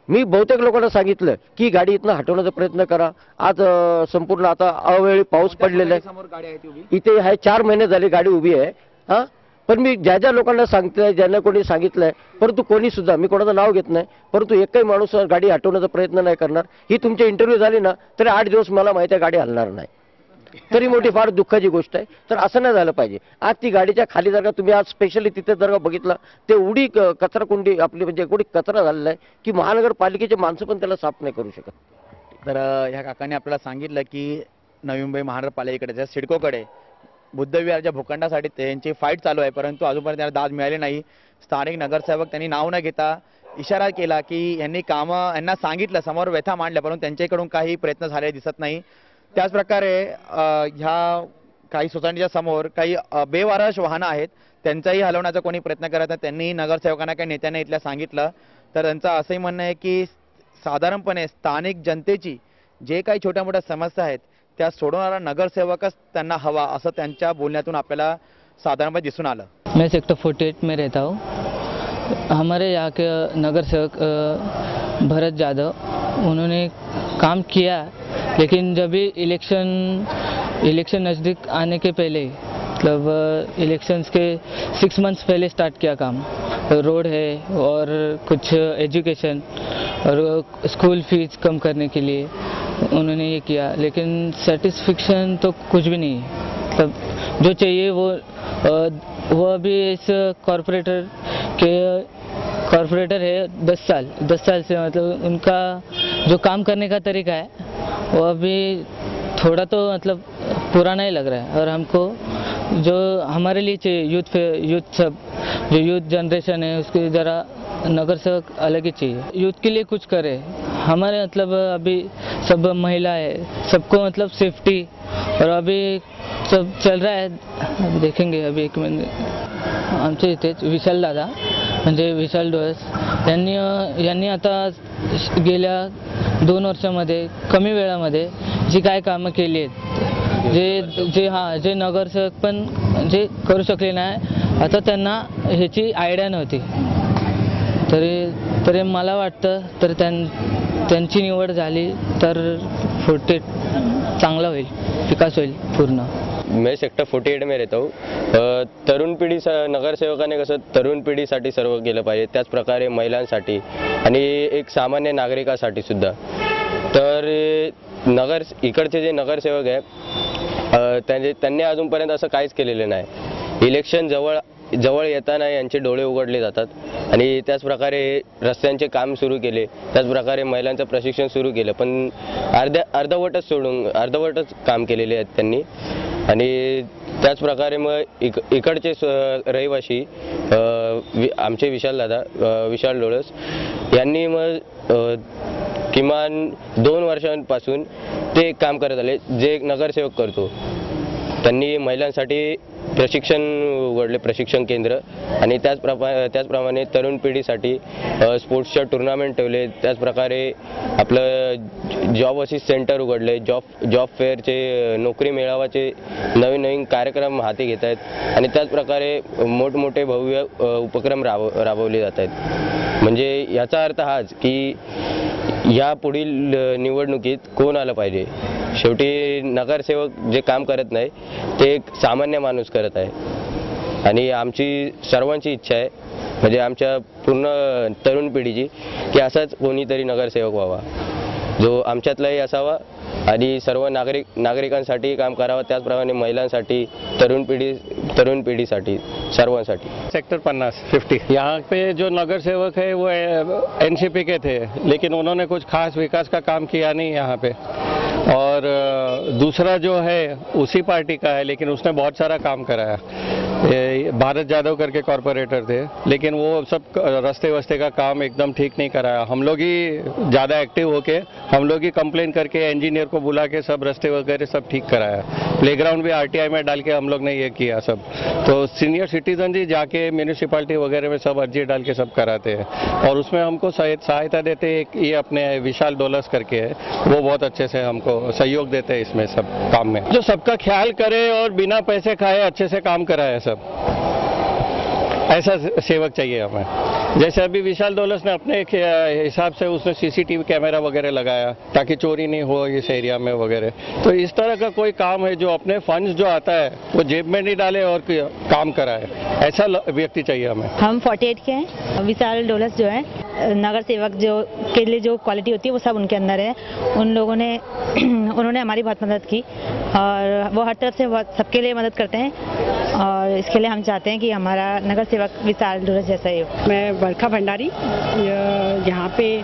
मी बहुतेक लोकांना सांगितलं की गाडी इथनं हटवण्याचा प्रयत्न करा. आज संपूर्ण आता अवेळी पाऊस पडलेला आहे, इथे आहे 4 महिने झाले गाडी उभी आहे. हां, पण मी ज्या लोकांना सांगतोय, ज्यांना कोणी सांगितलंय, परंतु कोणी सुद्धा, मी कोणाचं नाव घेत नाही, परंतु एकही माणूस गाडी हटवण्याचा प्रयत्न नाही करणार. ही तुमची इंटरव्ह्यू झाली ना तरी 8 दिवस मला माहिती आहे गाडी हलणार नाही. तरी मोठी फार दुःखाची गोष्ट आहे. तर असं नाही झालं पाहिजे. आज ती गाडीच्या खाली जर का तुम्ही आज स्पेशली तिथे जर का बघितलं ते एवढी कचरा कुंडी आपली म्हणजे एवढी कचरा झालेला आहे की महानगरपालिकेचे माणसं पण त्याला साफ नाही करू शकत. तर ह्या काकांनी आपल्याला सांगितलं की नवी मुंबई महानगरपालिकेकडे सिडकोकडे बुद्ध विहारच्या भूखंडासाठी त्यांची फाईट चालू आहे, परंतु अजूनपर्यंत त्यांना दाद मिळाली नाही. स्थानिक नगरसेवक त्यांनी नाव न घेता इशारा केला की यांनी कामं यांना सांगितलं, समोर व्यथा मांडल्या, परंतु त्यांच्याकडून काही प्रयत्न झाले दिसत नाही. त्याचप्रकारे ह्या काही सोसायटीच्या समोर काही बेवारस वाहनं आहेत, त्यांचाही हलवण्याचा कोणी प्रयत्न करत नाही. त्यांनी नगरसेवकांना काही नेत्यांना इथल्या सांगितलं तर त्यांचं असंही म्हणणं आहे की साधारणपणे स्थानिक जनतेची जे काही छोट्या मोठ्या समस्या आहेत त्या सोडवणारा नगरसेवकच त्यांना हवा असं त्यांच्या बोलण्यातून आपल्याला साधारणपणे दिसून आलं. मैं सेक्टर 48 में रहता हूँ. हमारे यहाँ के नगर सेवक भरत जाधव, उन्होंने काम किया, लेकिन जब भी इलेक्शन नज़दीक आने के पहले मतलब इलेक्शंस के 6 मंथ्स पहले स्टार्ट किया काम। रोड है और कुछ एजुकेशन और स्कूल फीस कम करने के लिए उन्होंने ये किया, लेकिन सेटिस्फेक्शन तो कुछ भी नहीं है। मतलब जो चाहिए वो अभी इस कॉरपोरेटर है 10 साल से, मतलब उनका जो काम करने का तरीका है वो अभी थोड़ा तो मतलब पुराना ही लग रहा है। और हमको जो हमारे लिए चाहिए यूथ सब जो यूथ जनरेशन है उसके ज़रा नगर सेवक अलग ही चाहिए, यूथ के लिए कुछ करे। हमारे मतलब अभी सब महिला है, सबको मतलब सेफ्टी और अभी सब चल रहा है, अभी देखेंगे। अभी 1 मिनिट आमचे इथेच विशाल दादा म्हणजे विशाल डोळस यांनी आता गेल्या 2 वर्षामध्ये कमी वेळामध्ये जी काय कामं केली आहेत, जे नगरसेवक पण जे करू शकले नाही, आता त्यांना ह्याची आयडिया नव्हती, तरी मला वाटतं तर त्यांची निवड झाली तर पुढे चांगला होईल, विकास होईल पूर्ण। मैं सेक्टर 48 में रहता हूँ। तरुण पिढी नगरसेवकाने कसं तरुण पिढीसाठी सर्व केलं पाहिजे, त्याच प्रकारे महिलांसाठी आणि एक सामान्य नागरिकासाठी सुद्धा। तर इकडचे जे नगरसेवक आहे त्यांनी अजूनपर्यंत असं काहीच केलेलं नाही। इलेक्शन जवळ येताना यांचे डोळे उघडले जातात आणि त्याच प्रकारे रस्त्यांचे काम सुरू केले, त्याच प्रकारे महिलांचं प्रशिक्षण सुरू केलं, पण अर्धवटच काम केलेले आहेत त्यांनी। आणि त्याच प्रकारे मग इकडचे रहिवासी आमचे विशाल डोळस यांनी मग किमान 2 वर्षांपासून ते काम करत आले, जे नगरसेवक करतो। त्यांनी महिलांसाठी प्रशिक्षण उघडले, प्रशिक्षण केंद्र, आणि त्याचप्रमाणे तरुण पिढीसाठी स्पोर्ट्सच्या टुर्नामेंट ठेवले, त्याचप्रकारे आपलं जॉब असिस्ट सेंटर उघडले, जॉब फेअरचे नोकरी मेळाव्याचे नवीन कार्यक्रम हाती घेत आहेत आणि त्याचप्रकारे मोठमोठे भव्य उपक्रम राबवले जात आहेत। म्हणजे याचा अर्थ हाच की या पुढील निवडणुकीत कोण आलं पाहिजे, शेवटी नगरसेवक जे काम करत नाही ते एक सामान्य माणूस करत आहे। आणि आमची सर्वांची इच्छा आहे, म्हणजे आमच्या पूर्ण तरुण पिढीची, की असाच कोणीतरी नगरसेवक व्हावा जो आमच्यातलाही असावा आणि सर्व नागरिकांसाठी काम करावं, त्याचप्रमाणे महिलांसाठी, तरुण पीढ़ी सर्वांसाठी। सेक्टर 50 यहाँ पे जो नगर सेवक है वो एनसीपी के थे, लेकिन उन्होंने कुछ खास विकास का काम किया नहीं यहाँ पे। और दूसरा जो है उसी पार्टी का है, लेकिन उसने बहुत सारा काम कराया। भारत यादव करके कॉरपोरेटर थे, लेकिन वो सब रास्ते वस्ते का काम एकदम ठीक नहीं कराया। हम लोग ही ज़्यादा एक्टिव होके, हम लोग ही कंप्लेन करके इंजीनियर को बुला के सब रास्ते वगैरह सब ठीक कराया। प्लेग्राउंड भी आरटीआई में डाल के हम लोग ने ये किया सब। तो सीनियर सिटीजन जी जाके म्यूनिसिपालिटी वगैरह में सब अर्जी डाल के सब कराते हैं, और उसमें हमको सहायता देते हैं। ये अपने विशाल डोलस करके है, वो बहुत अच्छे से हमको सहयोग देते हैं इसमें सब काम में, जो सबका ख्याल करे और बिना पैसे खाए अच्छे से काम कराए सब। ऐसा सेवक चाहिए हमें। जैसे अभी विशाल डोलस ने अपने हिसाब से उसने सीसीटीवी कैमरा वगैरह लगाया ताकि चोरी नहीं हो इस एरिया में वगैरह। तो इस तरह का कोई काम है जो अपने फंड्स जो आता है वो जेब में नहीं डाले और काम कराए, ऐसा व्यक्ति चाहिए हमें। हम 48 के हैं। विशाल डोलस जो है नगर सेवक जो के लिए जो क्वालिटी होती है वो सब उनके अंदर है। उन्होंने हमारी बहुत मदद की और वो हर तरफ से सबके लिए मदद करते हैं, और इसके लिए हम चाहते हैं कि हमारा नगर सेवक विशाल डोलस जैसा ही हो। मैं बरखा भंडारी, यहाँ पे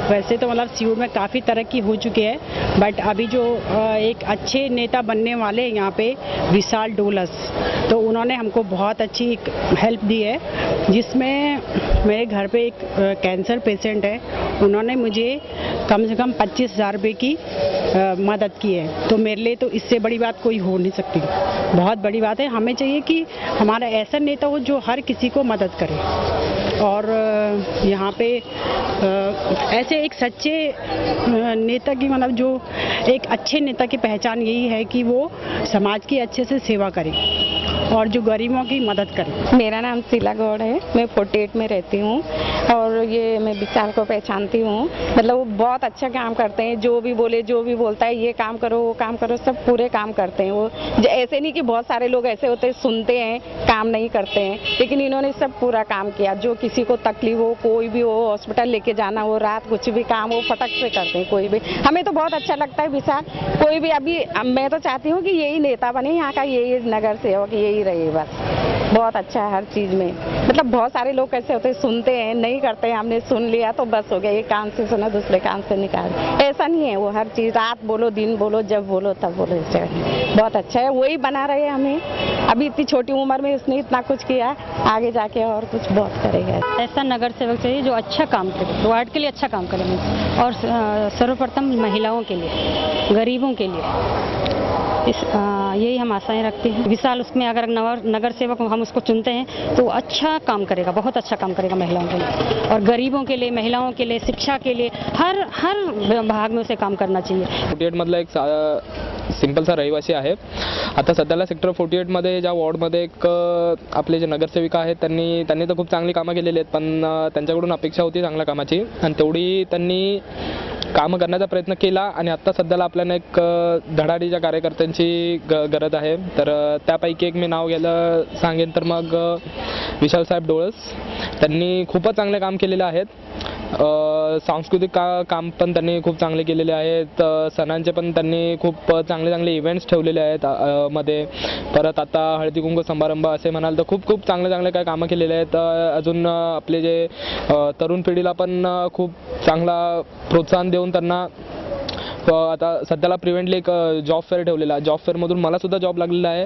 वैसे तो मतलब सीऊर में काफ़ी तरक्की हो चुकी है, बट अभी जो एक अच्छे नेता बनने वाले हैं यहाँ पे विशाल डोलस, तो उन्होंने हमको बहुत अच्छी हेल्प दी है। जिसमें मेरे घर पे एक कैंसर पेशेंट है, उन्होंने मुझे कम से कम 25,000 रुपये की मदद की है। तो मेरे लिए तो इससे बड़ी बात कोई हो नहीं सकती, बहुत बड़ी बात है। हमें चाहिए कि हमारा ऐसा नेता हो जो हर किसी को मदद करे, और यहाँ पे ऐसे एक सच्चे नेता की मतलब जो एक अच्छे नेता की पहचान यही है कि वो समाज की अच्छे से सेवा करे। और जो गरीबों की मदद करें। मेरा नाम शीला गौड़ है, मैं 48 में रहती हूँ और ये मैं विशाल को पहचानती हूँ। मतलब वो बहुत अच्छा काम करते हैं, जो भी बोले जो भी बोलता है ये काम करो वो काम करो, सब पूरे काम करते हैं वो। ऐसे नहीं कि बहुत सारे लोग ऐसे होते हैं सुनते हैं काम नहीं करते हैं, लेकिन इन्होंने सब पूरा काम किया। जो किसी को तकलीफ हो, कोई भी हो, हॉस्पिटल लेके जाना हो, रात कुछ भी काम हो, फटक से करते हैं कोई भी। हमें तो बहुत अच्छा लगता है विशाल। कोई भी अभी मैं तो चाहती हूँ कि यही नेता बने यहाँ का, यही नगर सेवक यही रहे बस। बहुत अच्छा है हर चीज़ में। मतलब बहुत सारे लोग कैसे होते हैं सुनते हैं नहीं करते हैं, हमने सुन लिया तो बस हो गया, एक कान से सुना दूसरे कान से निकाल। ऐसा नहीं है, वो हर चीज़ रात बोलो दिन बोलो जब बोलो तब बोलो, बहुत अच्छा है। वही बना रहे हमें, अभी इतनी छोटी उम्र में उसने इतना कुछ किया, आगे जाके और कुछ बहुत करेगा। ऐसा नगर सेवक चाहिए जो अच्छा काम करे, वार्ड के लिए अच्छा काम करे, और सर्वप्रथम महिलाओं के लिए, गरीबों के लिए। यही हम आशाएं रखते हैं। विशाल उसमें अगर नगर सेवक हम उसको चुनते हैं तो अच्छा काम करेगा, बहुत अच्छा काम करेगा महिलाओं के लिए और गरीबों के लिए, महिलाओं के लिए, शिक्षा के लिए, हर भाग में उसे काम करना चाहिए। 48 मधला एक सिंपलसा रहिवासी आहे। आता सध्याला सेक्टर 48 मध्ये ज्या वॉर्डमध्ये एक आपले जे नगरसेविका आहेत त्यांनी तर खूप चांगली कामं केलेली आहेत, पण त्यांच्याकडून अपेक्षा होती चांगल्या कामाची आणि तेवढी त्यांनी कामं करण्याचा प्रयत्न केला आणि आत्ता सध्याला आपल्याला एक धडाडीच्या कार्यकर्त्यांची गरज आहे। तर त्यापैकी एक मी नाव घ्यायला सांगेन तर मग विशाल साहेब डोळस, त्यांनी खूपच चांगले काम केलेले आहेत। सांस्कृतिक काम पण त्यांनी खूप चांगले केलेले आहेत, सणांचे पण त्यांनी खूप चांगले इव्हेंट्स ठेवलेले आहेत मध्ये। परत आता हळदी कुंकू समारंभ असे म्हणाल तर खूप चांगले काय कामं केलेले आहेत। अजून आपले जे तरुण पिढीला पण खूप चांगला प्रोत्साहन देऊन त्यांना आता सध्याला प्रिव्हेंटली एक जॉब फेअर ठेवलेला आहे, जॉब फेअरमधून मला सुद्धा जॉब लागलेला आहे।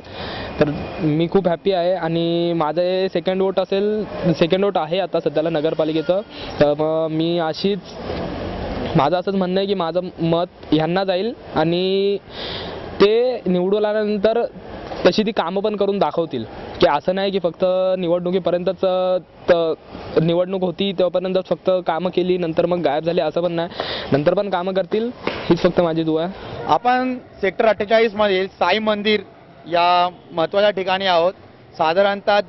तर मी खूप हॅपी आहे आणि माझं सेकंड वोट आहे आता सध्याला नगरपालिकेचं। तर मग मी माझं असंच म्हणणं आहे की माझं मत ह्यांना जाईल आणि ते निवडून आल्यानंतर तशी ती कामं पण करून दाखवतील, की असं नाही की फक्त निवडणुकीपर्यंतच निवडणूक होती तेव्हापर्यंत फक्त कामं केली नंतर मग गायब झाली असं पण नाही, नंतर पण कामं करतील हीच फक्त माझी दुआ आहे। आपण सेक्टर 48 मधील साई मंदिर या महत्त्वाच्या ठिकाणी आहोत। साधारणतः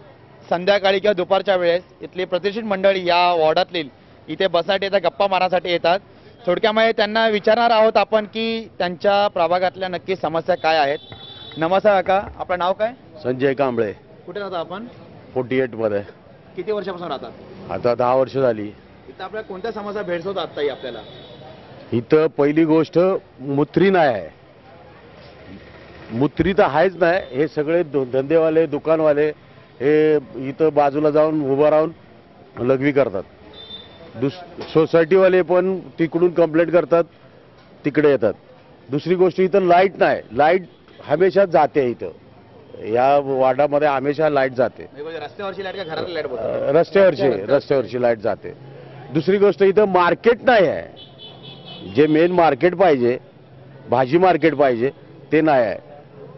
संध्याकाळी किंवा दुपारच्या वेळेस इथली प्रतिष्ठित मंडळी या वॉर्डातली इथे बसण्यासाठी येतात, गप्पा मारण्यासाठी येतात। थोडक्यामध्ये त्यांना विचारणार आहोत आपण की त्यांच्या प्रभागातल्या नक्की समस्या काय आहेत। नमस्कार काका, आपलं नाव काय? संजय कांबळे। कुठे राहता आपण? 48 मध्ये। किती वर्षापासून राहतात? आता 10 वर्ष झाली। इथं आपल्या कोणत्या समस्या भेडसावतात आत्ताही आपल्याला? इथं पहिली गोष्ट मुत्री नाही आहे, मुत्री तर आहेच नाही। हे सगळे धंदेवाले दुकानवाले हे इथं बाजूला जाऊन उभं राहून लघवी करतात। सोसायटीवाले पण तिकडून कंप्लेंट करतात, तिकडे येतात। दुसरी गोष्ट इथं लाईट नाही, लाईट हमेशा जाते, इथं या वार्डामध्ये हमेशा लाईट जाते। रस्त्यावरची लाईट का घरातली लाईट? रस्त्यावरची लाईट जाते। दुसरी गोष्ट इथं मार्केट नाही आहे, जे मेन मार्केट पाहिजे, भाजी मार्केट पाहिजे ते नाही आहे।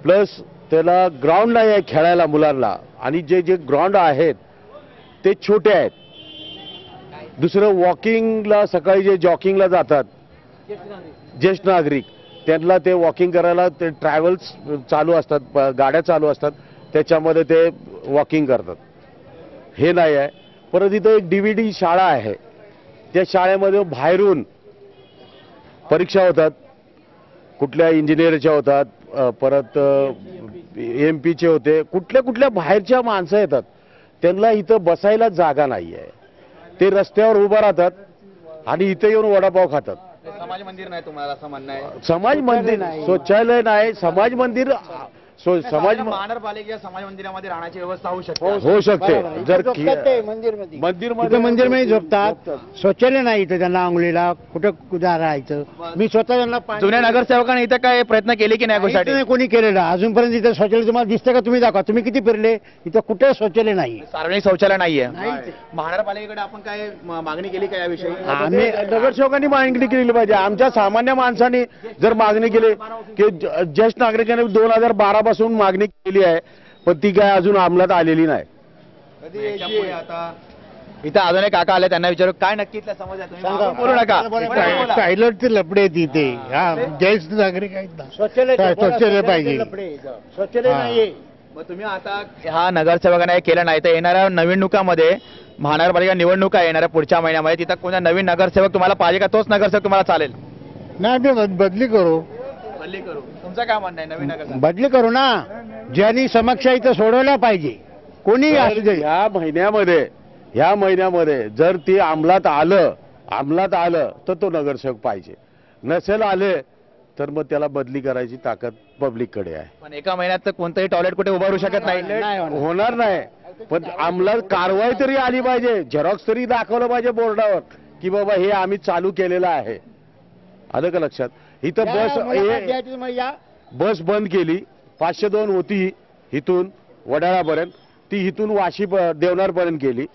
प्लस त्याला ग्राउंड नाही आहे खेळायला मुलांना, आणि जे ग्राउंड आहेत ते छोटे आहेत। दुसरं वॉकिंगला सकाळी जे जॉकिंगला जातात ज्येष्ठ नागरिक, त्यांना ते वॉकिंग करायला ते ट्रॅव्हल्स चालू असतात, गाड्या चालू असतात, त्याच्यामध्ये ते वॉकिंग करतात, हे नाही आहे। परत इथं एक DVD शाळा आहे, त्या शाळेमध्ये बाहेरून परीक्षा होतात, कुठल्या इंजिनिअरच्या होतात, परत MP चे होते, कुठल्या बाहेरच्या माणसं येतात, त्यांना इथं बसायला जागा नाही आहे। ते रस्त्यावर उभं राहतात आणि इथे येऊन वडापाव खातात। समाज मंदिर नाही तुम्हाला असं म्हणणं आहे? समाज मंदिर, शौचालय नाही, समाज मंदिर, समाज महानगरपालिकेच्या समाज मंदिरामध्ये राहण्याची व्यवस्था होऊ शकते? होऊ शकते जर मंदिर मध्ये झोपतात, शौचालय नाही इथं त्यांना, आंघोळीला कुठं राहायचं। मी स्वतः त्यांना जुन्या नगरसेवकांनी इथं काय प्रयत्न केले की नाही गोष्टी? नाही कोणी केलेला अजूनपर्यंत। इथं शौचालय तुम्हाला दिसतं का? तुम्ही दाखवा, तुम्ही किती फिरले, इथं कुठे शौचालय नाही, सार्वजनिक शौचालय नाहीये। महानगरपालिकेकडे आपण काय मागणी केली का याविषयी? आम्ही नगरसेवकांनी मागणी केली पाहिजे, आमच्या सामान्य माणसांनी जर मागणी केली की ज्येष्ठ नागरिकांनी 2012 पासून मागणी केली आहे, पण ती काय अजून अंमलात आलेली नाही। आता इथं अजून एक काका आले, त्यांना विचारू काय नक्की इथल्या समस्या तुम्ही बोलू नका। टॉयलेटचे लपडे तिथे, ज्येष्ठ नागरिक आहेत ना, शौचालय पाहिजे, शौचालय नाहीये। मग तुम्ही आता हा नगरसेवकाने हे केलं नाही तर येणाऱ्या निवडणुकामध्ये महानगरपालिका निवडणुका येणाऱ्या पुढच्या महिन्यामध्ये तिथं कोणता नवीन नगरसेवक तुम्हाला पाहिजे का तोच नगरसेवक तुम्हाला चालेल? नाही मी बदली करू. बदली करू. तुमचं काय म्हणणं आहे नवीन नगरसेवक? बदली करू ना. ज्यांनी समस्या इथं सोडवल्या पाहिजे कोणी असू दे. ह्या महिन्यामध्ये जर ती अंमलात आलं तर तो नगरसेवक पाहिजे. नसेल आले तर मग त्याला बदली करायची ताकद पब्लिककडे आहे. पण एका महिन्यात तर कोणतंही टॉयलेट कुठे उभारू शकत नाही. होणार नाही. पण अंमलात कारवाई तरी आली पाहिजे. झेरॉक्स तरी दाखवलं पाहिजे बोर्डावर की बाबा हे आम्ही चालू केलेलं आहे. आलं का लक्षात? इथं बस बंद केली. 502 होती इथून वडाळापर्यंत, ती इथून वाशी देवनारपर्यंत केली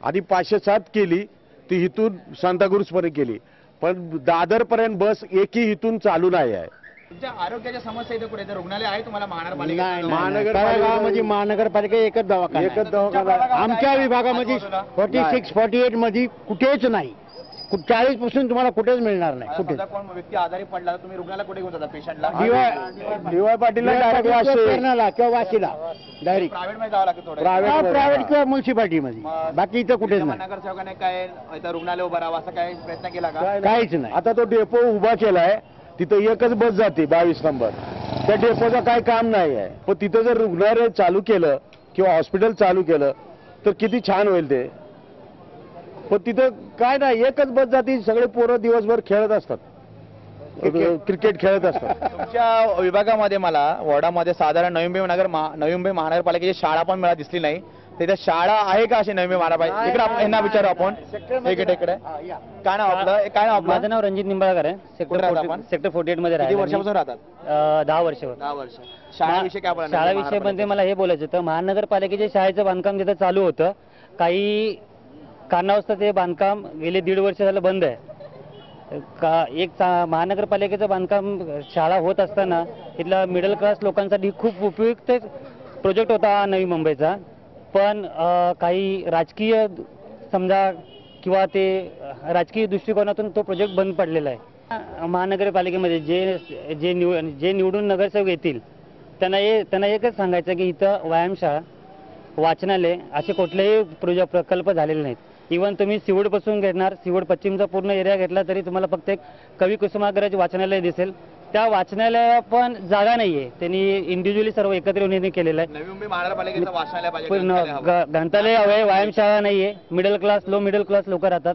आणि 507 केली ती इथून सांताक्रूज पर्यंत केली. पण दादरपर्यंत बस एकही इथून चालू नाही आहे. तुमच्या आरोग्याच्या समस्या इथं कुठे रुग्णालय आहे तुम्हाला महानगरपालिका महानगरपालिका एकच दवाखाना आमच्या विभागामध्ये 46-48 मध्ये कुठेच नाही. 40 पासून तुम्हाला कुठेच मिळणार नाही. कुठे कोण व्यक्ती आजारी पडला तर तुम्ही रुग्णाला कुठे घेऊन जाता पेशंटला? DY पाटीलला किंवा वाशीला डायरेक्ट प्रायव्हेट मध्ये जावं लागतं थोडं. प्रायव्हेट किंवा म्युन्सिपाल्टीमध्ये. बाकी इथं कुठेच नाही. नगरसेवकाने काय इथं रुग्णालय उभं राहावं असा काय प्रयत्न केला का? काहीच नाही. आता तो डेपो उभा केलाय तिथं एकच बस जाते 22 नंबर. त्या डेपोचं काय काम नाही आहे. पण तिथं जर रुग्णालय चालू केलं किंवा हॉस्पिटल चालू केलं तर किती छान होईल ते. पण तिथं काय नाही, एकच बस जाते. सगळे पोरं दिवसभर खेळत असतात, क्रिकेट खेळत असतात. तुमच्या विभागामध्ये मला वॉर्डामध्ये साधारण नवी मुंबई महानगरपालिकेची शाळा पण मला दिसली नाही. तिथे शाळा आहे का अशी नवी मुंबई महानगरपालिका? इकडे यांना विचारू आपण. इकडे काय नाव आपलं? काय नाव आपलं? माझं नाव रणजित निंबाळकर आहे. सेक्टर 48 मध्ये किती वर्षापासून राहतात? 10 वर्ष. शाळेविषयी काय बोलायचं? शाळेविषयी मध्ये मला हे बोलायचं होतं, महानगरपालिकेच्या शाळेचं बांधकाम जिथं चालू होतं, काही कारणास्तव ते बांधकाम गेले 1.5 वर्ष झालं बंद आहे. महानगरपालिकेचं बांधकाम शाळा होत असताना इथला मिडल क्लास लोकांसाठी खूप उपयुक्त प्रोजेक्ट होता नवी मुंबईचा. पण काही राजकीय समजा किंवा ते राजकीय दृष्टिकोनातून तो प्रोजेक्ट बंद पडलेला आहे. महानगरपालिकेमध्ये जे निवडून नगरसेवक येतील त्यांना एकच सांगायचं की इथं व्यायामशाळा, वाचनालय असे कुठलेही प्रकल्प झालेले नाहीत. इव्हन तुम्ही सिवडपासून घेणार, सिवड पश्चिमचा पूर्ण एरिया घेतला तरी तुम्हाला फक्त एक कवी कुसुमाग्रज वाचनालय दिसेल. त्या वाचनालय पण जागा नाहीये. त्यांनी इंडिव्हिज्युअली सर्व एकत्र येऊन केलेलं आहे. नवी मुंबई महानगरपालिकेचं वाचनालय पाहिजे, ग्रंथालय हवंय, व्यायामशाळा नाहीये. Middle class, low middle class लोक राहतात,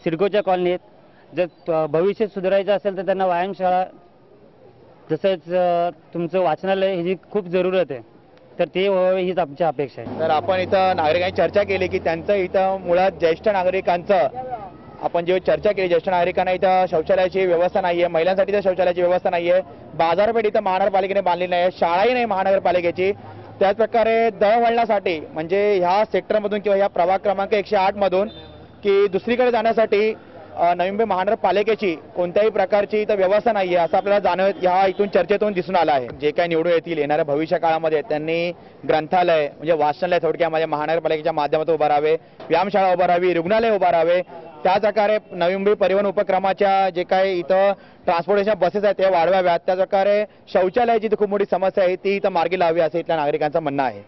सिडकोच्या कॉलनीत. जर भविष्य सुधारायचं असेल तर त्यांना व्यायामशाळा तसंच तुमचं वाचनालय ह्याची खूप जरूरत आहे. तर ते हीच आमची अपेक्षा आहे. तर आपण इथं नागरिकांनी चर्चा केली की त्यांचं इथं मुळात ज्येष्ठ नागरिकांचं आपण जे चर्चा केली, ज्येष्ठ नागरिकांना इथं शौचालयाची व्यवस्था नाहीये, महिलांसाठी तर शौचालयाची व्यवस्था नाहीये, बाजारपेठ इथं महानगरपालिकेने बांधली नाही, शाळाही नाही महानगरपालिकेची. त्याचप्रकारे दळणवळणासाठी म्हणजे ह्या सेक्टरमधून किंवा ह्या प्रभाग क्रमांक 108 मधून की दुसरीकडे जाण्यासाठी नवी मुंबई महानगरपालिकेची कोणत्याही प्रकारची इथं व्यवस्था नाहीये असं आपल्याला जाणवत ह्या इथून चर्चेतून दिसून आलं आहे. जे काही निवडून येतील येणाऱ्या भविष्य काळामध्ये त्यांनी ग्रंथालय म्हणजे वाचनालय थोडक्यामध्ये महानगरपालिकेच्या माध्यमातून उभा राहावे, व्यायामशाळा उभा राहावी, रुग्णालय उभा राहावे. त्याच प्रकारे नवी मुंबई परिवहन उपक्रमाच्या जे काही इथं ट्रान्सपोर्टेशन बसेस आहेत ते वाढवाव्यात. त्याच प्रकारे शौचालयाची खूप मोठी समस्या आहे ती इथं मार्गी लावावी असं इथल्या नागरिकांचं म्हणणं आहे.